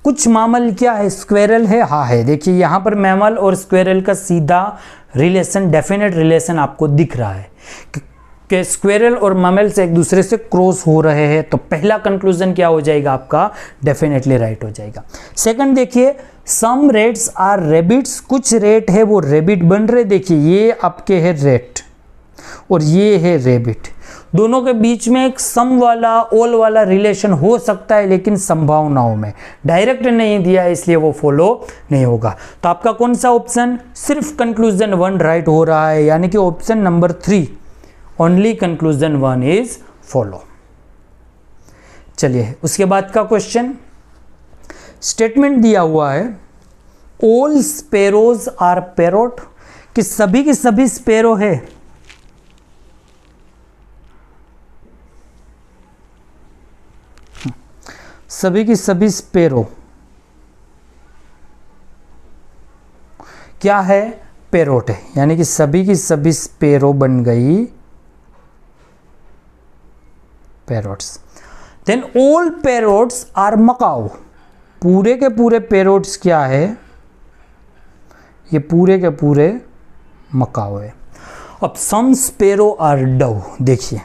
कुछ मामल क्या है, स्क्वेरल है, हाँ है। देखिए यहाँ पर मैमल और स्क्वेरल का सीधा रिलेशन, डेफिनेट रिलेशन आपको दिख रहा है कि स्क्वेरल और मैमल्स एक दूसरे से क्रॉस हो रहे हैं, तो पहला कंक्लूजन क्या हो जाएगा आपका, डेफिनेटली राइट हो जाएगा। सेकंड देखिए सम रेट्स आर रेबिट्स, कुछ रेट है वो रेबिट बन रहे, देखिए ये आपके है रेट और ये है रेबिट, दोनों के बीच में एक सम वाला ऑल वाला रिलेशन हो सकता है, लेकिन संभावनाओं में, डायरेक्ट नहीं दिया है इसलिए वो फॉलो नहीं होगा। तो आपका कौन सा ऑप्शन, सिर्फ कंक्लूजन 1 राइट हो रहा है, यानी कि option number 3 only conclusion 1 is follow. चलिए उसके बाद का क्वेश्चन, स्टेटमेंट दिया हुआ है ऑल स्पैरोज आर पैरोट, कि सभी की सभी स्पैरो है, सभी की सभी स्पैरो क्या है, पैरोट है, यानी कि सभी की सभी स्पैरो बन गई parrots. Then all parrots are macaw, पूरे के पूरे पैरोट्स क्या है, ये पूरे के पूरे मकाऊ है। अब सम स्पैरो आर डव, देखिए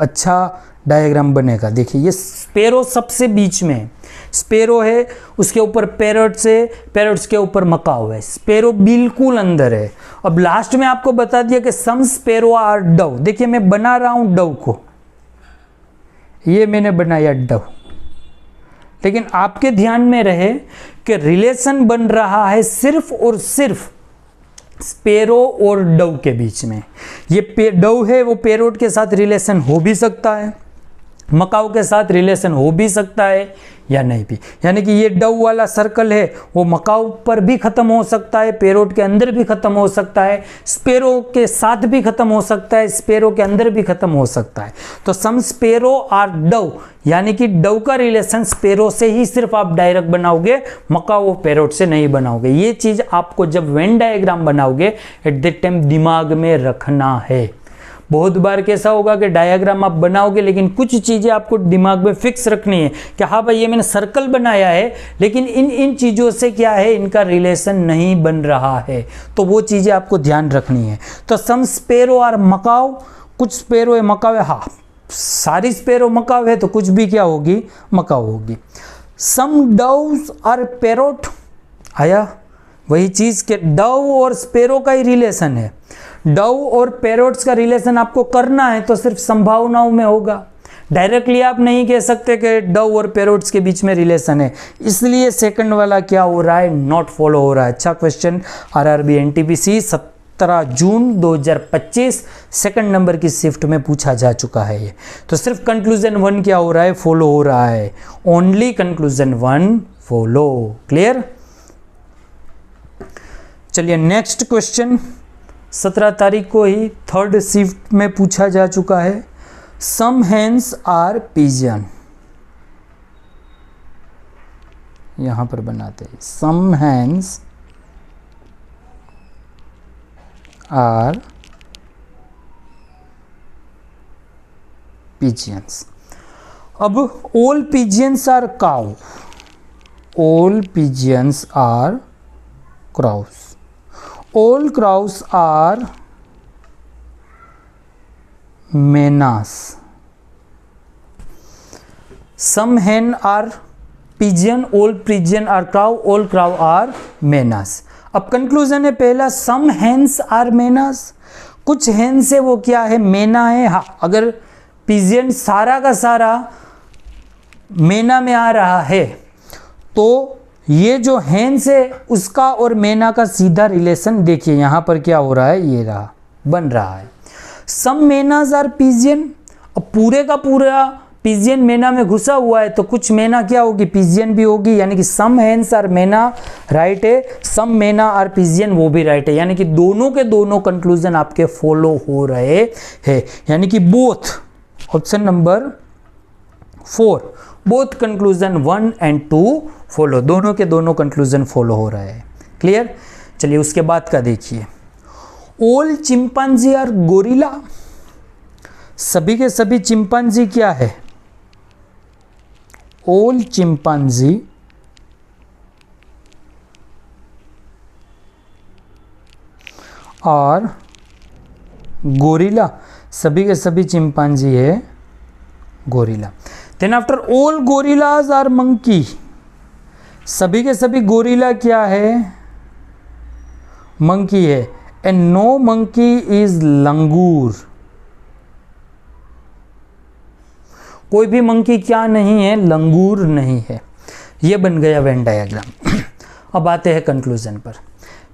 अच्छा डायग्राम बनेगा, देखिए ये स्पैरो सबसे बीच में है, स्पैरो है उसके ऊपर पैरोट्स है, पैरोट्स के ऊपर मकाऊ है, स्पैरो बिल्कुल अंदर है। अब लास्ट में आपको बता दिया कि सम स्पैरो आर डव, देखिए मैं बना रहा हूं डव को, ये मैंने बनाया डव, लेकिन आपके ध्यान में रहे कि रिलेशन बन रहा है सिर्फ और सिर्फ स्पैरो और डव के बीच में। ये डव है वो पैरोट के साथ रिलेशन हो भी सकता है, मकाऊ के साथ रिलेशन हो भी सकता है या नहीं भी, यानी कि ये डव वाला सर्कल है वो मकाऊ पर भी खत्म हो सकता है, पैरोट के अंदर भी खत्म हो सकता है, स्पैरो के साथ भी खत्म हो सकता है, स्पैरो के अंदर भी खत्म हो सकता है। तो सम स्पैरो आर डव, यानी कि डव का रिलेशन स्पैरो से ही सिर्फ आप डायरेक्ट बनाओगे, मकाऊ पैरोट से नहीं बनाओगे। ये चीज आपको जब वेन डायग्राम बनाओगे एट दैट टाइम दिमाग में रखना है। बहुत बार कैसा होगा कि डायग्राम आप बनाओगे लेकिन कुछ चीज़ें आपको दिमाग में फिक्स रखनी है कि हाँ भाई ये मैंने सर्कल बनाया है, लेकिन इन चीज़ों से क्या है, इनका रिलेशन नहीं बन रहा है, तो वो चीज़ें आपको ध्यान रखनी है। तो सम स्पैरो आर मकाऊ, कुछ स्पैरो है मकाऊ है, हाँ सारी स्पैरो मकाऊ है तो कुछ भी क्या होगी, मकाऊ होगी। सम डव्स आर पैरोट, आया वही चीज़ के डव और स्पैरो का ही रिलेशन है, डव और पैरोट्स का रिलेशन आपको करना है तो सिर्फ संभावनाओं में होगा, डायरेक्टली आप नहीं कह सकते कि डव और पैरोट्स के बीच में रिलेशन है, इसलिए सेकंड वाला क्या हो रहा है, नॉट फॉलो हो रहा है। अच्छा क्वेश्चन, आरआरबी एनटीपीसी 17 जून 2025 सेकंड नंबर की शिफ्ट में पूछा जा चुका है ये। तो सिर्फ कंक्लूजन 1 क्या हो रहा है, फॉलो हो रहा है, ओनली कंक्लूजन 1 फॉलो। क्लियर? चलिए नेक्स्ट क्वेश्चन 17 तारीख को ही थर्ड शिफ्ट में पूछा जा चुका है। सम हेन्स आर पिजन, यहां पर बनाते हैं, सम हेन्स आर पिजियंस। अब all pigeons are cow, all pigeons are crows, all crows are mynas, some hen are pigeon, all pigeon are crow, all crow are mynas. अब कंक्लूजन है पहला, सम hence are मेनास, कुछ hence है वो क्या है, मेना है। हाँ, अगर पिजियन सारा का सारा मेना में आ रहा है तो ये जो हेन्स है उसका और मेना का सीधा रिलेशन देखिए यहां पर क्या हो रहा है, ये रहा, बन रहा है। सम मेनाज आर पिजियन, अब पूरे का पूरा पिजियन मेना में घुसा हुआ है तो कुछ मेना क्या होगी, पिजियन भी होगी, यानी कि सम हेन्स आर मेना राइट है, सम मेना आर पिजियन वो भी राइट है, यानी कि दोनों के दोनों कंक्लूजन आपके फॉलो हो रहे हैं, यानी कि both, option number 4, both conclusion 1 and 2 follow, दोनों के दोनों कंक्लूजन फॉलो हो रहे हैं। क्लियर? चलिए उसके बाद का देखिए, ऑल चिंपांजी आर गोरिल्ला, सभी के सभी चिंपांजी क्या है, ऑल चिंपांजी और गोरिल्ला, सभी के सभी चिंपांजी है gorilla. Then after all gorillas are monkey, सभी के सभी गोरिल्ला क्या है, मंकी है, and no monkey is langur, कोई भी मंकी क्या नहीं है, लंगूर नहीं है। ये बन गया वेन डायग्राम। अब आते हैं कंक्लूजन पर।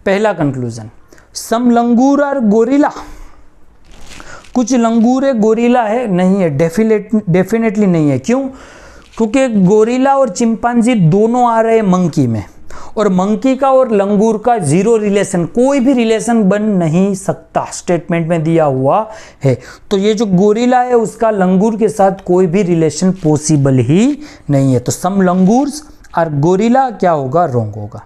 पहला conclusion, some langur are gorilla, कुछ लंगूर है गोरिल्ला है, नहीं है, डेफिनेटली नहीं है। क्यों? क्योंकि गोरिल्ला और चिंपांजी दोनों आ रहे हैं मंकी में, और मंकी का और लंगूर का जीरो रिलेशन, कोई भी रिलेशन बन नहीं सकता, स्टेटमेंट में दिया हुआ है। तो ये जो गोरिल्ला है उसका लंगूर के साथ कोई भी रिलेशन पॉसिबल ही नहीं है। तो सम लंगूर्स और गोरिल्ला क्या होगा, रॉन्ग होगा।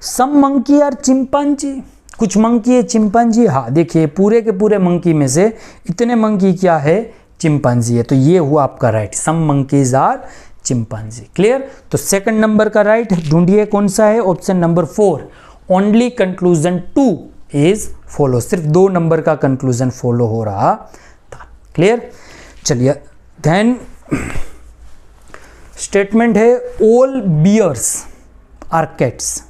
सम मंकी और चिंपांजी, कुछ मंकी है चिंपांजी, हाँ देखिए पूरे के पूरे मंकी में से इतने मंकी क्या है, चिंपांजी है, तो ये हुआ आपका right, some monkeys are chimpanzee. Clear? तो सेकंड नंबर का राइट ढूंढिए कौन सा है, option number 4, only conclusion 2 is follow, सिर्फ 2 नंबर का कंक्लूजन फॉलो हो रहा था। क्लियर? चलिए देन स्टेटमेंट है, ऑल बियर्स आर कैट्स,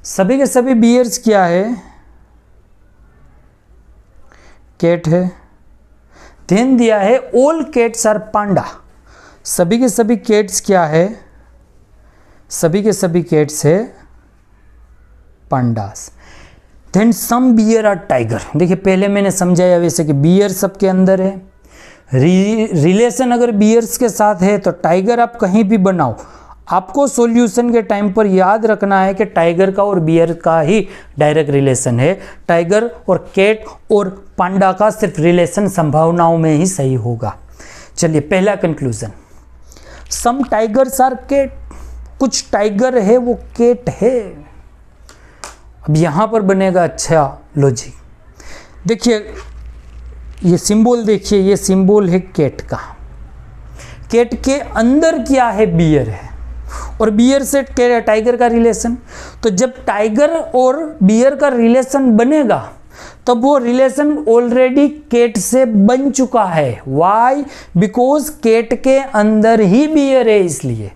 सभी के सभी बियर्स क्या है, कैट है। ध्यान दिया है ऑल कैट्स आर पांडा, सभी के सभी कैट्स क्या है, सभी के सभी कैट्स है pandas. Then some bear are tiger, देखिए पहले मैंने समझाया वैसे कि बियर सबके अंदर है, रिलेशन अगर बियर्स के साथ है तो टाइगर आप कहीं भी बनाओ, आपको सॉल्यूशन के टाइम पर याद रखना है कि टाइगर का और बियर का ही डायरेक्ट रिलेशन है, टाइगर और कैट और पांडा का सिर्फ रिलेशन संभावनाओं में ही सही होगा। चलिए पहला conclusion, some tigers are cat, कुछ टाइगर है वो कैट है। अब यहां पर बनेगा अच्छा लॉजिक, देखिए ये सिंबल देखिए, ये सिंबल है कैट का, कैट के अंदर क्या है, बियर है, और बियर से टाइगर का रिलेशन, तो जब टाइगर और बियर का रिलेशन बनेगा तब वो रिलेशन ऑलरेडी कैट से बन चुका है। वाई? बिकॉज कैट के अंदर ही बियर है, इसलिए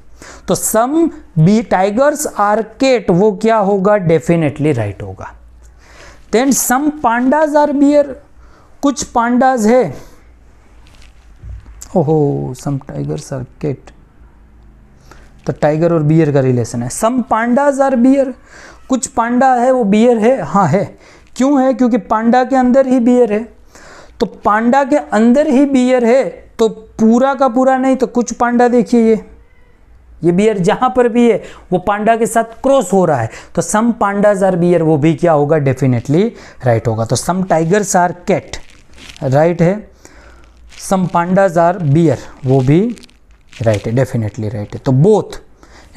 तो some b tigers are cat वो क्या होगा, डेफिनेटली राइट होगा। Then some pandas are bear, कुछ पांडाज है ओहो, सम टाइगर्स आर कैट, तो टाइगर और बियर का रिलेशन है। सम पांडाज आर बियर, कुछ पांडा है वो बियर है, हाँ है। क्यों है? क्योंकि पांडा के अंदर ही बियर है, तो पांडा के अंदर ही बियर है, तो पूरा का पूरा नहीं तो कुछ पांडा। देखिए ये बियर जहां पर भी है वो पांडा के साथ क्रॉस हो रहा है, तो सम पांडाज आर बियर वो भी क्या होगा? डेफिनेटली राइट होगा। तो सम टाइगर्स आर कैट राइट है, सम पांडाज आर बियर वो भी राइट है, डेफिनेटली राइट है। तो बोथ,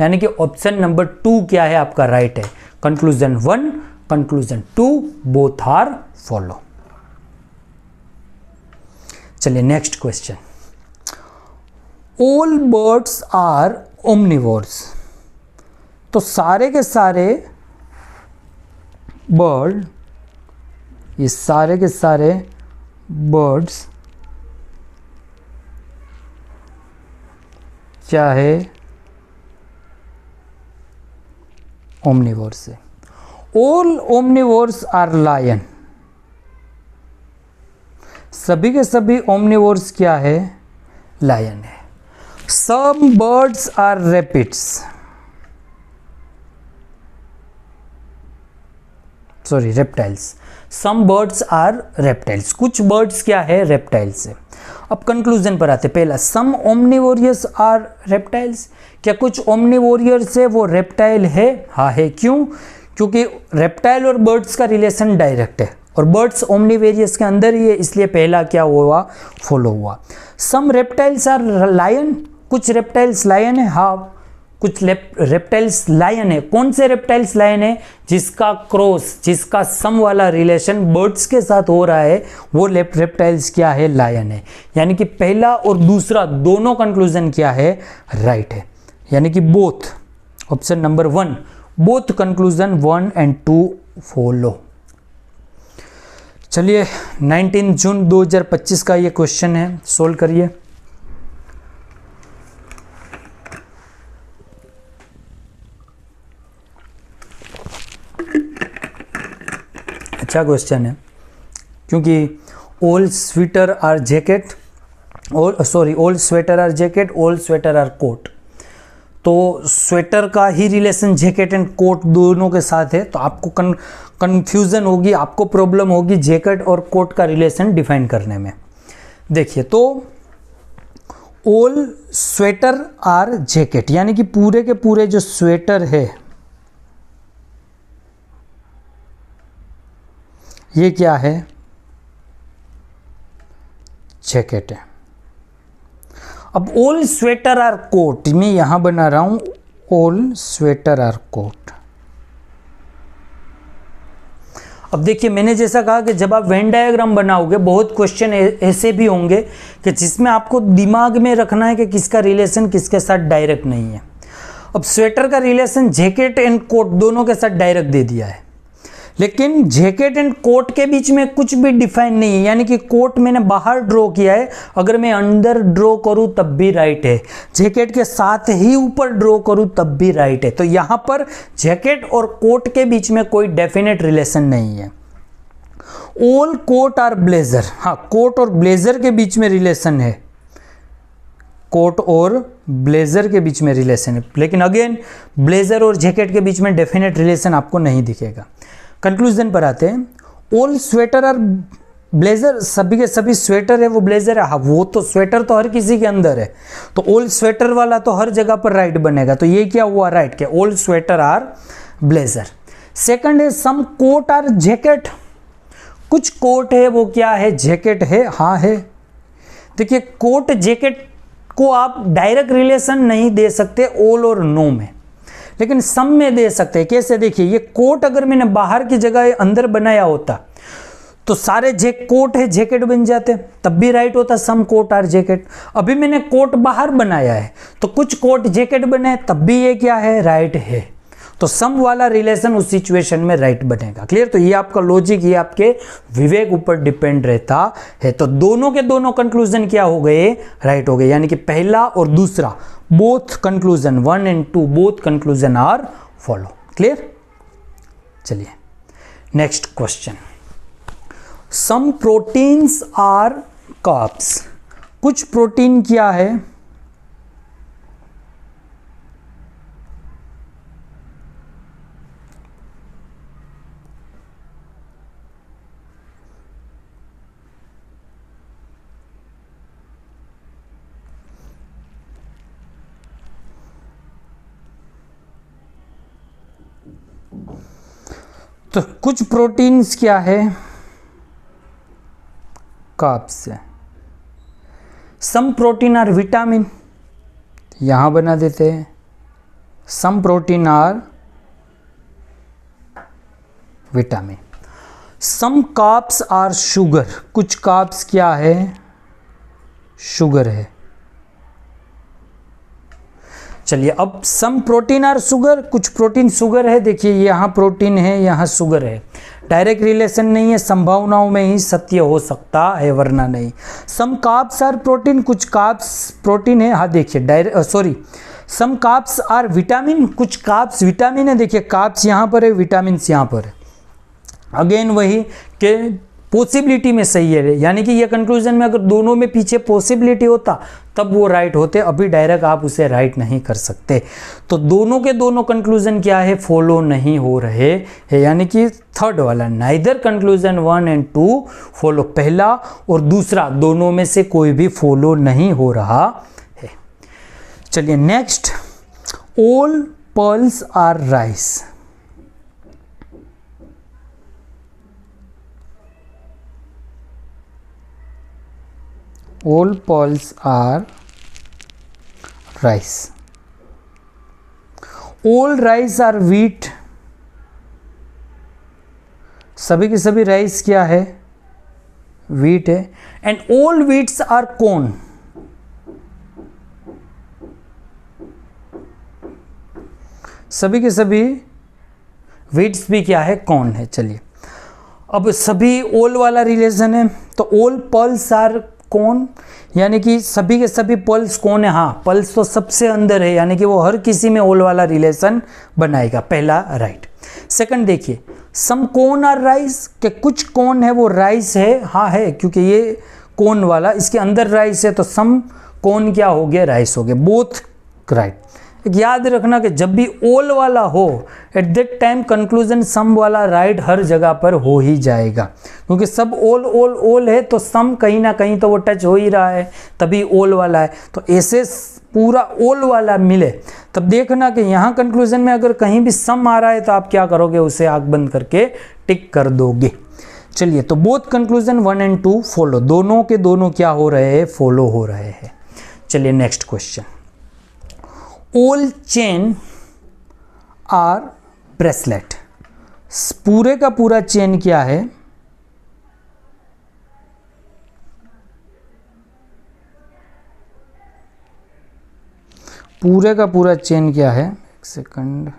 यानी कि ऑप्शन नंबर 2 क्या है आपका? राइट है। Conclusion 1, conclusion 2 both are follow. चलिए next question. All birds are omnivores, तो सारे के सारे बर्ड, ये सारे के सारे बर्ड्स क्या है? ओमनिवोर्स है। ऑल ओमनिवोर्स आर लायन, सभी के सभी ओमनिवोर्स क्या है? लायन है। Some birds are rapids, sorry reptiles, some birds are reptiles, कुछ बर्ड्स क्या है? रेप्टाइल्स है। अब कंक्लूजन पर आते। पहला, सम ओमनिवोरियस आर रेप्टाइल्स, क्या कुछ ओमनिवोरियस है वो रेप्टाइल है? हाँ है। क्यों? क्योंकि रेप्टाइल और बर्ड्स का रिलेशन डायरेक्ट है और बर्ड्स ओमनिवेरियस के अंदर ही है, इसलिए पहला क्या हुआ? फॉलो हुआ। सम रेप्टाइल्स आर लायन, कुछ रेप्टाइल्स लायन है। हाँ कुछ रेप्टाइल्स लायन है। कौन से रेप्टाइल्स लायन है? जिसका क्रॉस, जिसका सम वाला रिलेशन बर्ड्स के साथ हो रहा है वो रेप्टाइल्स क्या है? लायन है। यानी कि पहला और दूसरा दोनों कंक्लूजन क्या है? राइट है। यानी कि both, option number 1 both conclusion 1 and 2 follow. चलिए 19 जून 2025 का ये क्वेश्चन है, सोल्व करिए। अच्छा क्वेश्चन है, क्योंकि all sweater are jacket, all sweater are jacket, all sweater are coat, तो स्वेटर का ही रिलेशन जैकेट एंड कोट दोनों के साथ है, तो आपको कंफ्यूजन होगी, आपको प्रॉब्लम होगी जैकेट और कोट का रिलेशन डिफाइन करने में। देखिए तो ऑल स्वेटर आर जैकेट, यानी कि पूरे के पूरे जो स्वेटर है ये क्या है? जैकेट है। अब ऑल स्वेटर आर कोट, मैं यहां बना रहा हूं ऑल स्वेटर आर कोट। अब देखिए मैंने जैसा कहा कि जब आप वेन डायग्राम बनाओगे बहुत क्वेश्चन ऐसे भी होंगे कि जिसमें आपको दिमाग में रखना है कि किसका रिलेशन किसके साथ डायरेक्ट नहीं है। अब स्वेटर का रिलेशन जैकेट एंड कोट दोनों के साथ डायरेक्ट दे दिया है, लेकिन जैकेट एंड कोट के बीच में कुछ भी डिफाइन नहीं है, यानी कि कोट मैंने बाहर ड्रॉ किया है, अगर मैं अंदर ड्रॉ करूं तब भी राइट है, जैकेट के साथ ही ऊपर ड्रॉ करूं तब भी राइट है। तो यहां पर जैकेट और कोट के बीच में कोई डेफिनेट रिलेशन नहीं है। ऑल कोट आर ब्लेजर, हाँ कोट और ब्लेजर के बीच में रिलेशन है, कोट और ब्लेजर के बीच में रिलेशन है, लेकिन अगेन ब्लेजर और जैकेट के बीच में डेफिनेट रिलेशन आपको नहीं दिखेगा। कंक्लूजन पर आते हैं। ऑल स्वेटर आर ब्लेजर, सभी के सभी स्वेटर है वो ब्लेजर है। हाँ वो तो स्वेटर तो हर किसी के अंदर है, तो ऑल स्वेटर वाला तो हर जगह पर राइट बनेगा, तो ये क्या हुआ? राइट के all sweater are blazer. Second है सम कोट आर जैकेट, कुछ कोट है वो क्या है? जैकेट है। हाँ है। देखिए कोट जैकेट को आप डायरेक्ट रिलेशन नहीं दे सकते ऑल और नो में, लेकिन सम में दे सकते हैं। कैसे? देखिए ये कोट अगर मैंने बाहर की जगह अंदर बनाया होता तो सारे कोट है जैकेट बन जाते, तब भी राइट होता सम कोट आर जैकेट। अभी मैंने कोट बाहर बनाया है तो कुछ कोट जैकेट बने, तब भी ये क्या है? राइट है। तो सम वाला रिलेशन उस सिचुएशन में राइट बनेगा। क्लियर? तो ये आपका लॉजिक, ये आपके विवेक ऊपर डिपेंड रहता है। तो दोनों के दोनों कंक्लूजन क्या हो गए? राइट हो गए, यानी कि पहला और दूसरा both conclusion 1 and 2 both conclusion are follow. Clear? चलिए next question. Some proteins are carbs, कुछ प्रोटीन क्या है, तो कुछ प्रोटीन्स क्या है, कार्ब्स है। सम प्रोटीन आर विटामिन, यहां बना देते हैं, some protein are vitamin. Some carbs are sugar, कुछ कार्ब्स क्या है, शुगर है। चलिए अब सम प्रोटीन आर शुगर, कुछ प्रोटीन शुगर है, देखिए यहाँ प्रोटीन है यहाँ शुगर है, डायरेक्ट रिलेशन नहीं है, संभावनाओं में ही सत्य हो सकता है वरना नहीं। सम कार्ब्स आर प्रोटीन, कुछ कार्ब्स प्रोटीन है, हाँ देखिए direct some carbs are vitamin, कुछ कार्ब्स विटामिन है, देखिए कार्ब्स यहाँ पर है, विटामिन यहाँ पर है। अगेन वही के पॉसिबिलिटी में सही है, यानी कि ये कंक्लूजन में अगर दोनों में पीछे पॉसिबिलिटी होता तब वो राइट होते, अभी डायरेक्ट आप उसे राइट नहीं कर सकते। तो दोनों के दोनों कंक्लूजन क्या है, फॉलो नहीं हो रहे हैं, यानी कि थर्ड वाला नाइदर कंक्लूजन 1 एंड 2 फॉलो, पहला और दूसरा दोनों में से कोई भी फॉलो नहीं हो रहा है। चलिए next, all pearls are rice. All pearls are rice. All rice are wheat. सभी के सभी राइस क्या है, wheat है। And all wheats are corn. सभी के सभी wheats भी क्या है, corn है। चलिए अब सभी all वाला रिलेशन है, तो all pearls are कौन, यानी कि सभी के सभी पल्स कौन है, हाँ पल्स तो सबसे अंदर है, यानी कि वो हर किसी में ओल वाला रिलेशन बनाएगा, पहला राइट। सेकंड देखिए, सम कौन आर राइस, के कुछ कौन है वो राइस है, हाँ है, क्योंकि ये कौन वाला इसके अंदर राइस है, तो सम कौन क्या हो गया, राइस हो गया, बोथ राइट। याद रखना कि जब भी ओल वाला हो एट दैट टाइम कंक्लूजन सम वाला राइट हर जगह पर हो ही जाएगा, क्योंकि सब ओल ओल ओल है तो सम कहीं ना कहीं तो वो टच हो ही रहा है, तभी ओल वाला है। तो ऐसे पूरा ओल वाला मिले तब देखना कि यहाँ कंक्लूजन में अगर कहीं भी सम आ रहा है तो आप क्या करोगे, उसे आंख बंद करके टिक कर दोगे। चलिए तो बोथ कंक्लूजन 1 एंड 2 फॉलो, दोनों के दोनों क्या हो रहे हैं, फॉलो हो रहे हैं। चलिए next question, all chain are bracelet. पूरे का पूरा चेन क्या है, पूरे का पूरा चेन क्या है, एक सेकंड,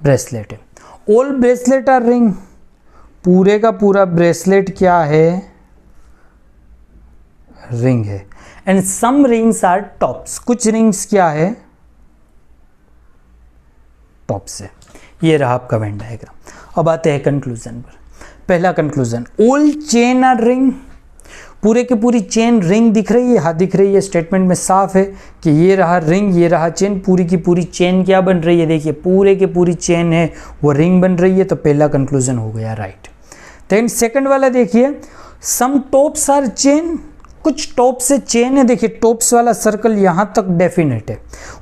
ब्रेसलेट है। ऑल ब्रेसलेट आर रिंग, पूरे का पूरा ब्रेसलेट क्या है, रिंग है। And some rings are tops, कुछ रिंग्स क्या है, टॉप्स है। ये रहा आपका वेन डायग्राम। अब आते हैं कंक्लूजन पर। पहला conclusion, all chain are ring, पूरे की पूरी चेन रिंग दिख रही है, हाँ दिख रही है, स्टेटमेंट में साफ है कि ये रहा रिंग, ये रहा चेन, पूरी की पूरी चेन क्या बन रही है, देखिए पूरे की पूरी चेन है वो रिंग बन रही है, तो पहला कंक्लूजन हो गया राइट। देन सेकंड वाला देखिए, सम टॉप्स आर चेन, कुछ टॉप से चेन है, देखिए टॉप्स वाला सर्कल यहाँ तक डेफिनेट है,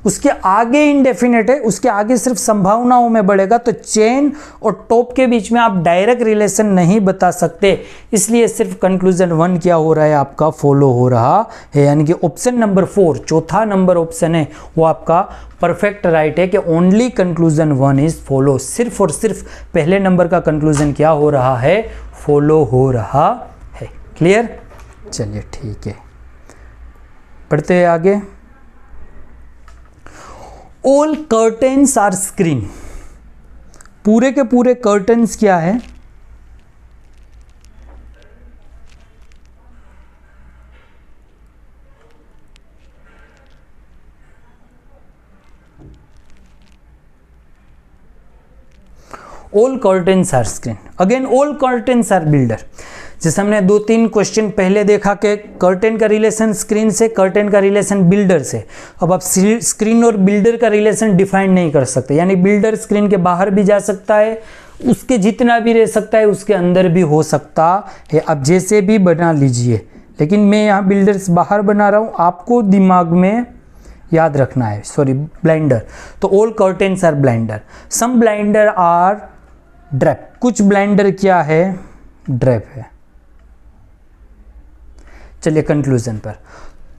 उसके आगे इनडेफिनेट है, उसके आगे सिर्फ संभावनाओं में बढ़ेगा, तो चेन और टॉप के बीच में आप डायरेक्ट रिलेशन नहीं बता सकते, इसलिए सिर्फ कंक्लूजन 1 क्या हो रहा है आपका, फॉलो हो रहा है। यानी कि ऑप्शन नंबर 4 चौथा नंबर ऑप्शन है वो आपका परफेक्ट राइट है कि ओनली कंक्लूजन 1 इज फॉलो, सिर्फ और सिर्फ पहले नंबर का कंक्लूजन क्या हो रहा है, फॉलो हो रहा है। क्लियर, चलिए ठीक है, पढ़ते हैं आगे। ऑल कर्टेन्स आर स्क्रीन, पूरे के पूरे कर्टन्स क्या है, all curtains are screen, again all curtains are builder. जैसे हमने 2-3 क्वेश्चन पहले देखा कि कर्टेन का रिलेशन स्क्रीन से, कर्टेन का रिलेशन बिल्डर से। अब आप स्क्रीन और बिल्डर का रिलेशन डिफाइन नहीं कर सकते, यानी बिल्डर स्क्रीन के बाहर भी जा सकता है, उसके जितना भी रह सकता है उसके अंदर भी हो सकता है, आप जैसे भी बना लीजिए। लेकिन मैं यहाँ बिल्डर्स बाहर बना रहा हूँ, आपको दिमाग में याद रखना है, सॉरी ब्लाइंडर। तो all curtains are blinder, some blinder are drape, कुछ ब्लाइंडर क्या है, ड्रैप है। चलिए कंक्लूजन पर,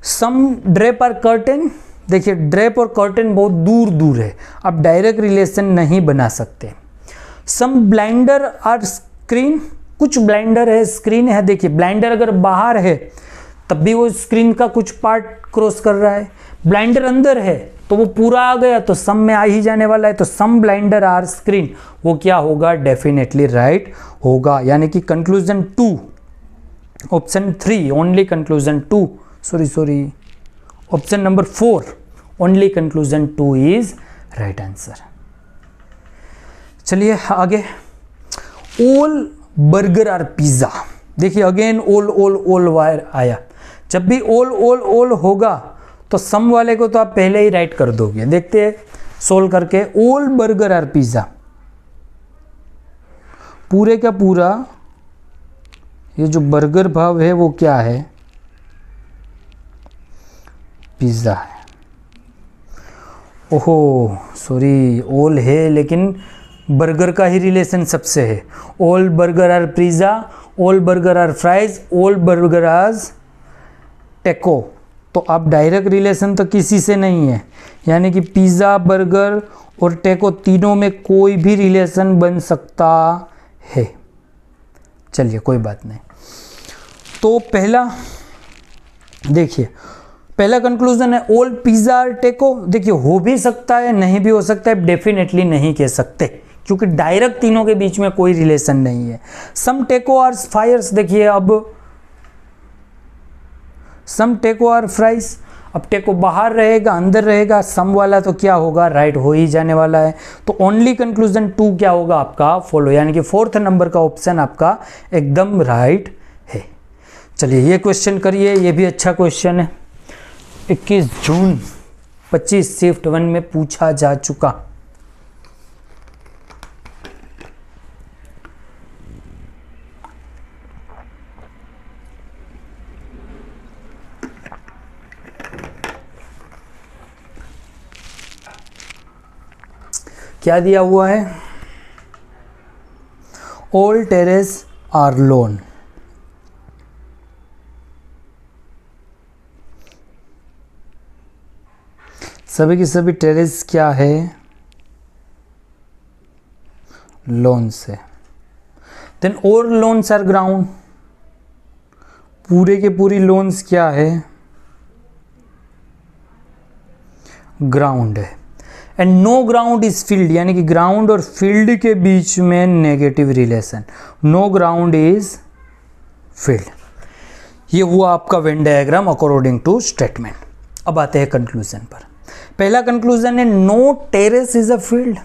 सम ड्रैप आर कर्टेन, देखिए ड्रैप और कर्टेन बहुत दूर दूर है, आप डायरेक्ट रिलेशन नहीं बना सकते। सम ब्लाइंडर आर स्क्रीन, कुछ ब्लाइंडर है स्क्रीन है। देखिए ब्लाइंडर अगर बाहर है तब भी वो स्क्रीन का कुछ पार्ट क्रॉस कर रहा है, ब्लाइंडर अंदर है तो वो पूरा आ गया तो सम में आ ही जाने वाला है। तो सम ब्लाइंडर आर स्क्रीन, वो क्या होगा, डेफिनेटली राइट होगा। यानी कि conclusion 2, option 3 only conclusion 2, sorry option number 4 only conclusion 2 is right answer. चलिए आगे, ऑल बर्गर और पिज्जा। देखिए अगेन ऑल वायर आया, जब भी ऑल होगा तो सम वाले को तो आप पहले ही राइट कर दोगे। देखते हैं सोल्व करके, ऑल बर्गर और पिज्जा, पूरे का पूरा ये जो बर्गर भाव है वो क्या है, पिज्जा है। ओहो सॉरी, ऑल है लेकिन बर्गर का ही रिलेशन सबसे है। All burger are pizza, all burger are fries, all burger are taco. तो अब डायरेक्ट रिलेशन तो किसी से नहीं है, यानी कि पिज़्ज़ा, बर्गर और टेको तीनों में कोई भी रिलेशन बन सकता है। चलिए कोई बात नहीं। तो पहला देखिए, पहला कंक्लूजन है ऑल पिज़्ज़ा और टेको। देखिए हो भी सकता है, नहीं भी हो सकता है, डेफिनेटली नहीं कह सकते क्योंकि डायरेक्ट तीनों के बीच में कोई रिलेशन नहीं है। सम टेको आर फायर्स, देखिए अब सम टेको आर फ्राइज, अब टेको बाहर रहेगा अंदर रहेगा, सम वाला तो क्या होगा, राइट हो ही जाने वाला है। तो ओनली कंक्लूजन 2 क्या होगा आपका, फॉलो, यानी कि 4th नंबर का ऑप्शन आपका एकदम राइट है। चलिए ये क्वेश्चन करिए, ये भी अच्छा क्वेश्चन है, 21 जून 25 शिफ्ट 1 में पूछा जा चुका। क्या दिया हुआ है, ऑल टेरेस आर लोन। सभी की सभी टेरेस क्या है, लोन से। Then all lawns are ground, पूरे के पूरी लोन्स क्या है, ग्राउंड है। And no ground is field, यानी कि ग्राउंड और फील्ड के बीच में negative relation, no ground is field. ये हुआ आपका Venn diagram according to statement. अब आते हैं कंक्लूजन पर। पहला कंक्लूजन है no terrace is a field,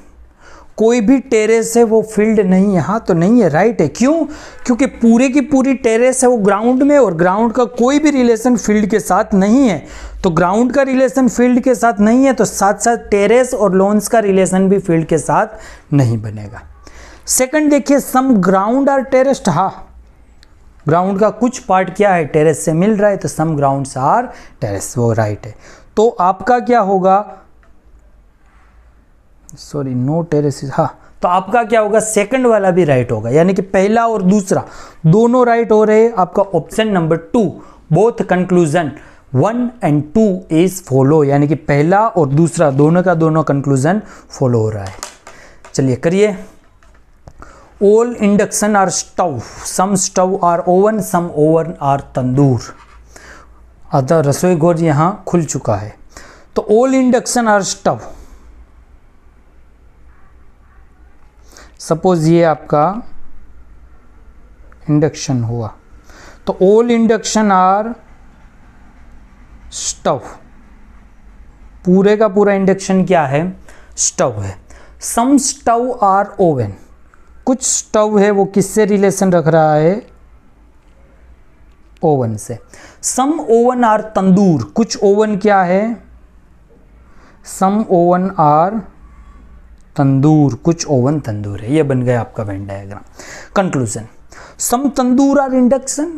कोई भी टेरेस है वो फील्ड नहीं है। हाँ तो नहीं है, राइट है। क्यों? क्योंकि पूरे की पूरी टेरेस है वो ग्राउंड में, और ग्राउंड का कोई भी रिलेशन फील्ड के साथ नहीं है। तो ग्राउंड का रिलेशन फील्ड के साथ नहीं है तो साथ साथ टेरेस और लॉन्स का रिलेशन भी फील्ड के साथ नहीं बनेगा। सेकंड देखिए, सम ग्राउंड आर टेरेस्ड। हाँ, ग्राउंड का कुछ पार्ट क्या है, टेरेस से मिल रहा है, तो सम ग्राउंड्स आर टेरेस, वो राइट है। तो आपका क्या होगा, सॉरी नो टेरेस, हाँ तो आपका क्या होगा, सेकंड वाला भी राइट होगा, यानी कि पहला और दूसरा दोनों राइट हो रहे हैं। आपका option number 2, both conclusion 1 and 2 is follow, यानी कि पहला और दूसरा दोनों का दोनों कंक्लूजन फॉलो हो रहा है। चलिए करिए, all induction are stove, some stove are oven, some oven are tandoor. अतः रसोई घर यहाँ खुल चुका है। तो all induction are stove, suppose ये आपका इंडक्शन हुआ, तो ऑल इंडक्शन आर स्टव, पूरे का पूरा इंडक्शन क्या है, स्टव है। सम स्टव आर ओवन, कुछ स्टव है वो किससे रिलेशन रख रहा है, ओवन से। सम ओवन आर तंदूर, कुछ ओवन क्या है, सम ओवन आर तंदूर, कुछ ओवन तंदूर है। ये बन गया आपका Venn diagram. Conclusion, some tandoor are induction,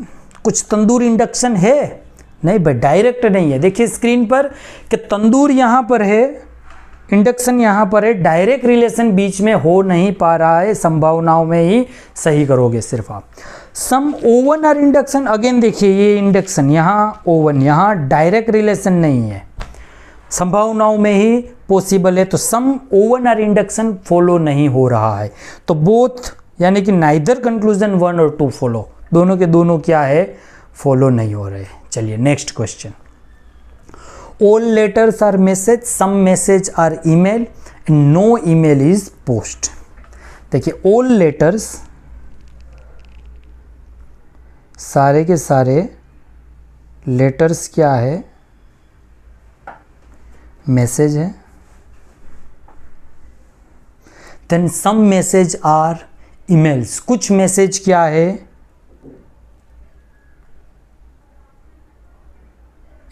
कुछ तंदूर इंडक्शन है, नहीं भाई डायरेक्ट नहीं है। देखिए स्क्रीन पर कि तंदूर यहाँ पर है, इंडक्शन यहाँ पर है, डायरेक्ट रिलेशन बीच में हो नहीं पा रहा है, संभावनाओं में ही सही करोगे सिर्फ आप। सम ओवन आर इंडक्शन, अगेन देखिए ये इंडक्शन यहाँ, ओवन यहाँ, डायरेक्ट रिलेशन नहीं है, संभावनाओं में ही पॉसिबल है, तो सम ओवन आर इंडक्शन फॉलो नहीं हो रहा है। तो बोथ यानी कि नाइदर कंक्लूजन 1 और 2 फॉलो, दोनों के दोनों क्या है, फॉलो नहीं हो रहे। चलिए next question, all letters are message, some message are email and no email is post. देखिए ऑल लेटर्स, सारे के सारे लेटर्स क्या है, मैसेज है। Then some message are emails, कुछ मैसेज क्या है,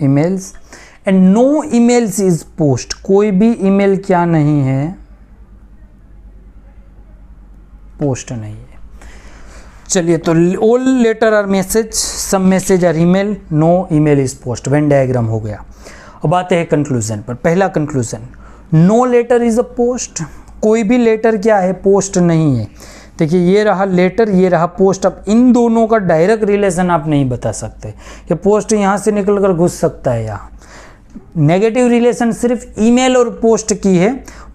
emails. And no emails is post, कोई भी ईमेल क्या नहीं है, पोस्ट नहीं है। चलिए तो all letter are message, some message are email, no email is post, Venn diagram हो गया। अब आते हैं कंक्लूजन पर। पहला conclusion, no letter is a post, कोई भी लेटर क्या है, पोस्ट नहीं है। देखिए ये रहा लेटर, ये रहा पोस्ट। अब इन दोनों का डायरेक्ट रिलेशन आप नहीं बता सकते कि पोस्ट यहाँ से निकल कर घुस सकता है यहाँ। नेगेटिव रिलेशन सिर्फ ईमेल और पोस्ट की है,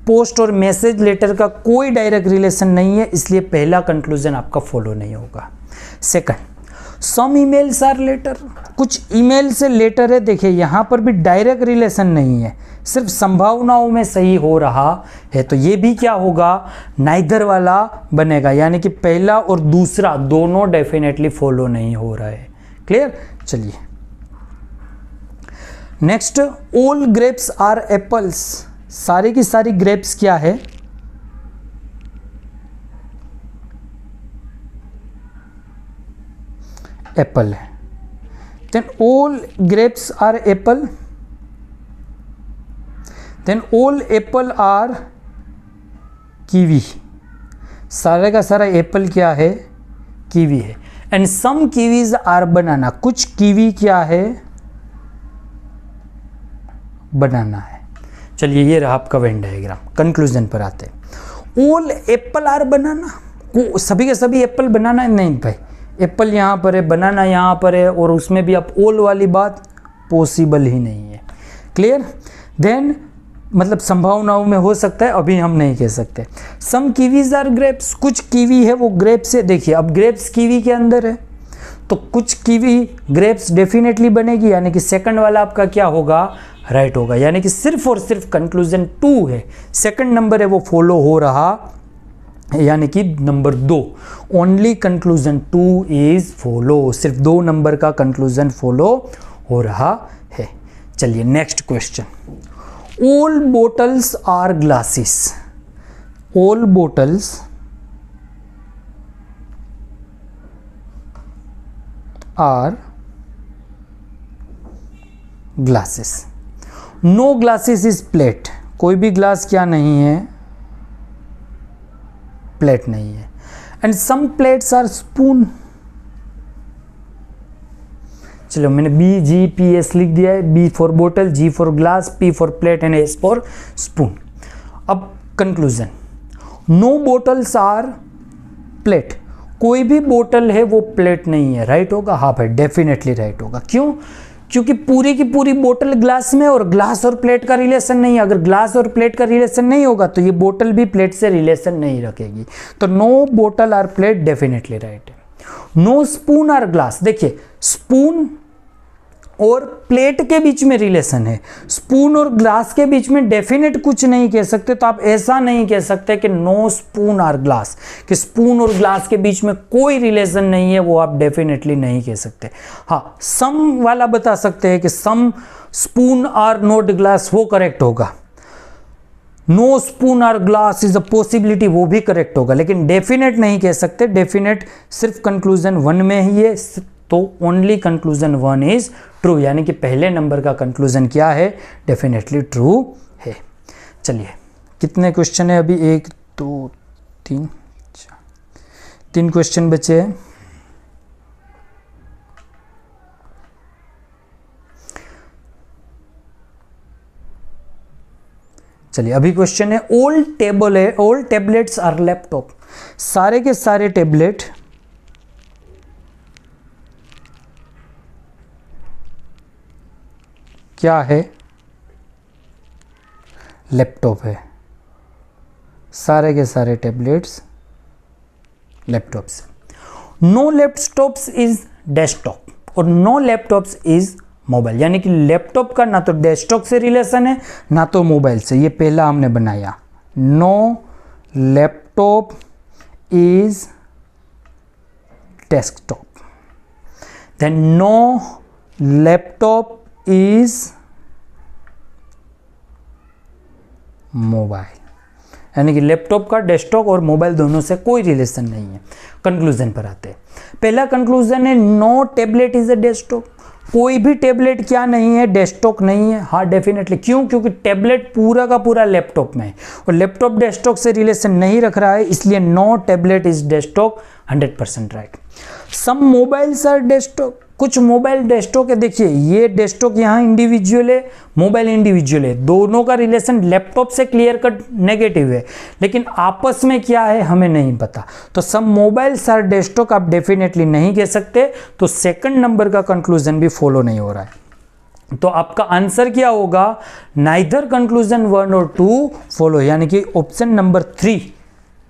पोस्ट और मैसेज लेटर का कोई डायरेक्ट रिलेशन नहीं है, इसलिए पहला कंक्लूजन आपका फॉलो नहीं होगा। Second, some emails are letter, कुछ ईमेल से लेटर है। देखिए यहाँ पर भी डायरेक्ट रिलेशन नहीं है, सिर्फ संभावनाओं में सही हो रहा है, तो ये भी क्या होगा, नाइदर वाला बनेगा, यानी कि पहला और दूसरा दोनों डेफिनेटली फॉलो नहीं हो रहा है। क्लियर। चलिए next, all grapes are apples, सारी की सारी ग्रेप्स क्या है, एप्पल है। Then all grapes are apple, then all apple are kiwi, सारे का सारा एप्पल क्या है, कीवी है। And some kiwis are banana, कुछ कीवी क्या है, बनाना है। चलिए ये रहा आपका वेन डायग्राम। कंक्लूजन पर आते हैं, ऑल एप्पल आर बनाना, सभी के सभी एप्पल बनाना नहीं भाई, एप्पल यहाँ पर है, बनाना यहाँ पर है, और उसमें भी अब ऑल वाली बात पॉसिबल ही नहीं है। क्लियर। देन मतलब संभावनाओं में हो सकता है, अभी हम नहीं कह सकते। सम कीवीज आर ग्रेप्स, कुछ कीवी है वो ग्रेप्स है। देखिए अब ग्रेप्स कीवी के अंदर है, तो कुछ कीवी ग्रेप्स डेफिनेटली बनेगी, यानी कि सेकंड वाला आपका क्या होगा, राइट होगा। यानी कि सिर्फ और सिर्फ कंक्लूजन 2 है, सेकंड नंबर है वो फॉलो हो रहा, यानी कि number 2, only conclusion 2 is follow, सिर्फ 2 नंबर का कंक्लूजन फॉलो हो रहा है। चलिए next question, all bottles are glasses, all bottles are glasses, no glasses is plate, कोई भी ग्लास क्या नहीं है, प्लेट नहीं है। And some plates are spoon, चलो मैंने बी जी पी एस लिख दिया है, बी फॉर बोतल, G for glass, P for plate and S for spoon. अब conclusion, no bottles are plate, कोई भी बोतल है वो प्लेट नहीं है, राइट होगा। हाँ भाई डेफिनेटली राइट होगा। क्यों, क्योंकि पूरी की पूरी बोतल ग्लास में, और ग्लास और प्लेट का रिलेशन नहीं है। अगर ग्लास और प्लेट का रिलेशन नहीं होगा तो ये बोतल भी प्लेट से रिलेशन नहीं रखेगी, तो नो बोतल आर प्लेट डेफिनेटली राइट है। नो स्पून आर ग्लास, देखिए स्पून और प्लेट के बीच में रिलेशन है, स्पून और ग्लास के बीच में डेफिनेट कुछ नहीं कह सकते, तो आप ऐसा नहीं कह सकते कि नो स्पून आर ग्लास, कि स्पून और ग्लास के बीच में कोई रिलेशन नहीं है, वो आप डेफिनेटली नहीं कह सकते। हाँ सम वाला बता सकते हैं कि some spoon are not glass, वो करेक्ट होगा। नो स्पून और ग्लास इज अ पॉसिबिलिटी, वो भी करेक्ट होगा, लेकिन डेफिनेट नहीं कह सकते। डेफिनेट सिर्फ कंक्लूजन 1 में ही है, तो ओनली कंक्लूजन 1 इज ट्रू, यानी कि पहले नंबर का कंक्लूजन क्या है, डेफिनेटली ट्रू है। चलिए कितने क्वेश्चन है अभी, 1 2 3 4, 3 क्वेश्चन बचे हैं। चलिए अभी क्वेश्चन है ओल्ड टेबलेट्स आर लैपटॉप। सारे के सारे टेबलेट क्या है, लैपटॉप है। सारे के सारे tablets laptops. No laptops is desktop और नो लैपटॉप्स इज मोबाइल, यानी कि लैपटॉप का ना तो डेस्कटॉप से रिलेशन है ना तो मोबाइल से। ये पहला हमने बनाया, no laptop is desktop, then no laptop is mobile, यानी कि लैपटॉप का डेस्कटॉप और मोबाइल दोनों से कोई रिलेशन नहीं है। कंक्लूजन पर आते हैं। पहला कंक्लूजन है no tablet is a desktop, कोई भी टैबलेट क्या नहीं है, डेस्कटॉप नहीं है। हाँ डेफिनेटली, क्यों? क्योंकि टैबलेट पूरा का पूरा लैपटॉप में है और लैपटॉप डेस्कटॉप से रिलेशन नहीं रख रहा है, इसलिए no tablet is desktop, 100% right. Some mobiles are desktop, कुछ मोबाइल डेस्कटॉप है। देखिए ये डेस्कटॉप यहाँ इंडिविजुअल है, मोबाइल इंडिविजुअल है, दोनों का रिलेशन लैपटॉप से क्लियर कट नेगेटिव है, लेकिन आपस में क्या है हमें नहीं पता। तो सम मोबाइल्स आर डेस्कटॉप आप डेफिनेटली नहीं कह सकते, तो सेकंड नंबर का कंक्लूजन भी फॉलो नहीं हो रहा है। तो आपका आंसर क्या होगा, नाइदर कंक्लूजन 1 और 2 फॉलो, यानी कि ऑप्शन नंबर 3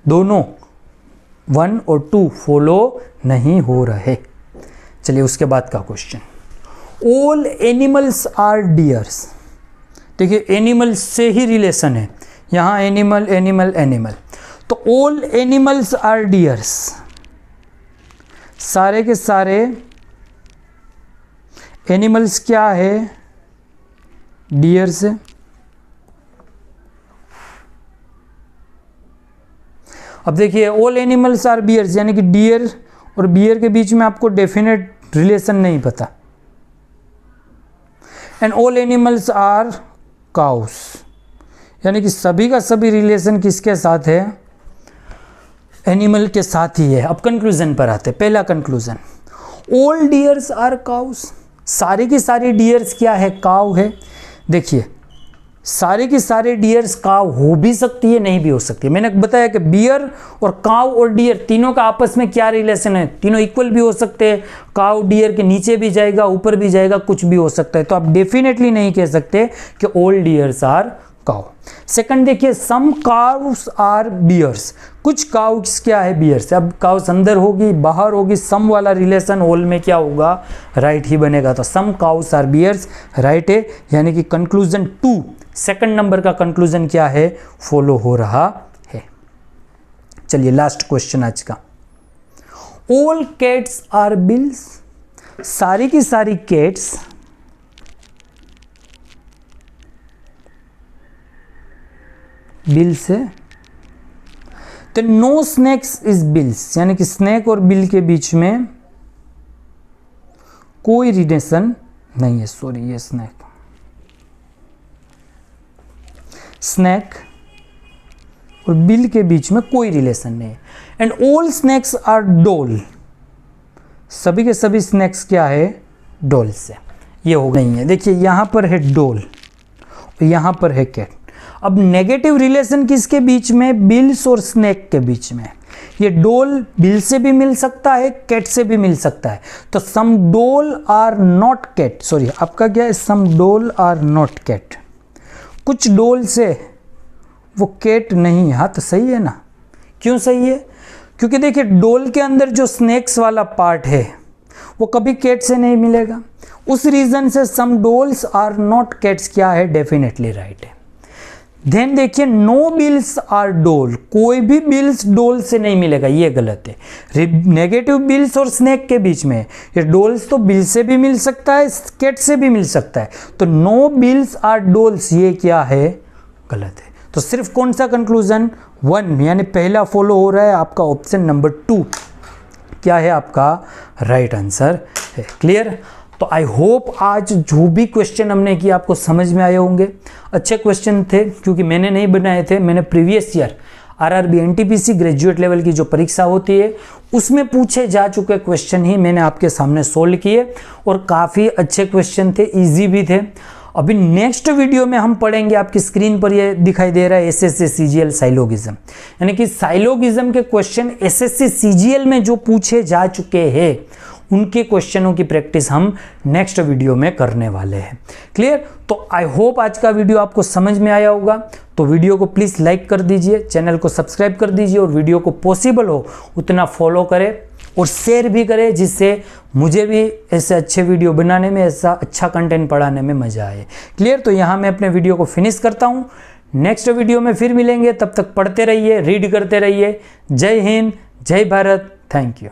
दोनों 1 और 2 फॉलो नहीं हो रहे। चलिए उसके बाद का question, all animals are deers. देखिए एनिमल्स से ही रिलेशन है, यहाँ एनिमल एनिमल एनिमल, तो ऑल एनिमल्स आर डियर्स, सारे के सारे एनिमल्स क्या है, डियर्स है। अब देखिए ऑल एनिमल्स आर बियर्स, यानी कि डियर और बियर के बीच में आपको डेफिनेट रिलेशन नहीं पता। And all animals are cows, यानी कि सभी का सभी रिलेशन किसके साथ है, एनिमल के साथ ही है। अब कंक्लूजन पर आते, पहला conclusion, all deers are cows, सारी की सारी डियर्स क्या है, काउ है। देखिए सारे के सारे डियर्स काव हो भी सकती है, नहीं भी हो सकती है। मैंने बताया कि बियर और काव और डियर तीनों का आपस में क्या रिलेशन है, तीनों इक्वल भी हो सकते हैं। काव डियर के नीचे भी जाएगा, ऊपर भी जाएगा, कुछ भी हो सकता है। तो आप डेफिनेटली नहीं कह सकते कि ऑल डियर्स आर काव। सेकंड देखिए, सम काउस आर बियर्स, कुछ काउस क्या है, बियर्स। अब काउस अंदर होगी बाहर होगी, सम वाला रिलेशन ऑल में क्या होगा, राइट ही बनेगा। तो सम काउस आर बियर्स राइट है, यानी कि कंक्लूजन 2 सेकंड नंबर का कंक्लूजन क्या है, फॉलो हो रहा है। चलिए लास्ट क्वेश्चन आज का, ऑल कैट्स आर बिल्स, सारी की सारी कैट्स बिल्स है। तो नो स्नेक्स इज बिल्स, यानी कि स्नेक और बिल के बीच में कोई रिलेशन नहीं है। सॉरी, ये स्नैक और बिल के बीच में कोई रिलेशन नहीं है। And all snacks are doll, सभी के सभी स्नैक्स क्या है, डॉल से। ये हो नहीं है। देखिए यहाँ पर है डॉल और यहाँ पर है कैट। अब नेगेटिव रिलेशन किसके बीच में, बिल्स और स्नैक के बीच में। ये डॉल बिल से भी मिल सकता है, कैट से भी मिल सकता है। तो some doll are not cat, sorry आपका क्या है, some doll are not cat, कुछ डॉल से वो कैट नहीं है। हाँ तो सही है ना, क्यों सही है, क्योंकि देखिए डॉल के अंदर जो स्नैक्स वाला पार्ट है वो कभी कैट से नहीं मिलेगा। उस रीजन से सम डॉल्स आर नॉट कैट्स क्या है, डेफिनेटली राइट है। देन देखिए नो बिल्स आर डॉल, कोई भी बिल्स डॉल से नहीं मिलेगा, ये गलत है। नेगेटिव बिल्स और स्नैक के बीच में, ये डॉल्स तो बिल से भी मिल सकता है, कैट से भी मिल सकता है। तो नो बिल्स आर डॉल्स, ये क्या है, गलत है। तो सिर्फ कौन सा कंक्लूजन, 1 यानी पहला फॉलो हो रहा है, आपका ऑप्शन नंबर 2 क्या है, आपका राइट आंसर है। क्लियर। तो आई होप आज जो भी क्वेश्चन हमने किया आपको समझ में आए होंगे। अच्छे क्वेश्चन थे, क्योंकि मैंने नहीं बनाए थे, मैंने previous year RRB NTPC graduate level की जो परीक्षा होती है उसमें पूछे जा चुके क्वेश्चन ही मैंने आपके सामने सोल्व किए, और काफ़ी अच्छे क्वेश्चन थे, इजी भी थे। अभी नेक्स्ट वीडियो में हम पढ़ेंगे, आपकी स्क्रीन पर ये दिखाई दे रहा है एसएससी सीजीएल साइलोगिज्म, यानी कि साइलोगिज्म के क्वेश्चन एसएससी सीजीएल में जो पूछे जा चुके हैं उनके क्वेश्चनों की प्रैक्टिस हम नेक्स्ट वीडियो में करने वाले हैं। क्लियर। तो आई होप आज का वीडियो आपको समझ में आया होगा। तो वीडियो को प्लीज़ लाइक कर दीजिए, चैनल को सब्सक्राइब कर दीजिए, और वीडियो को पॉसिबल हो उतना फॉलो करें और शेयर भी करें, जिससे मुझे भी ऐसे अच्छे वीडियो बनाने में, ऐसा अच्छा कंटेंट पढ़ाने में मज़ा आए। क्लियर। तो यहाँ मैं अपने वीडियो को फिनिश करता हूँ, नेक्स्ट वीडियो में फिर मिलेंगे, तब तक पढ़ते रहिए, रीड करते रहिए। जय हिंद, जय भारत, थैंक यू।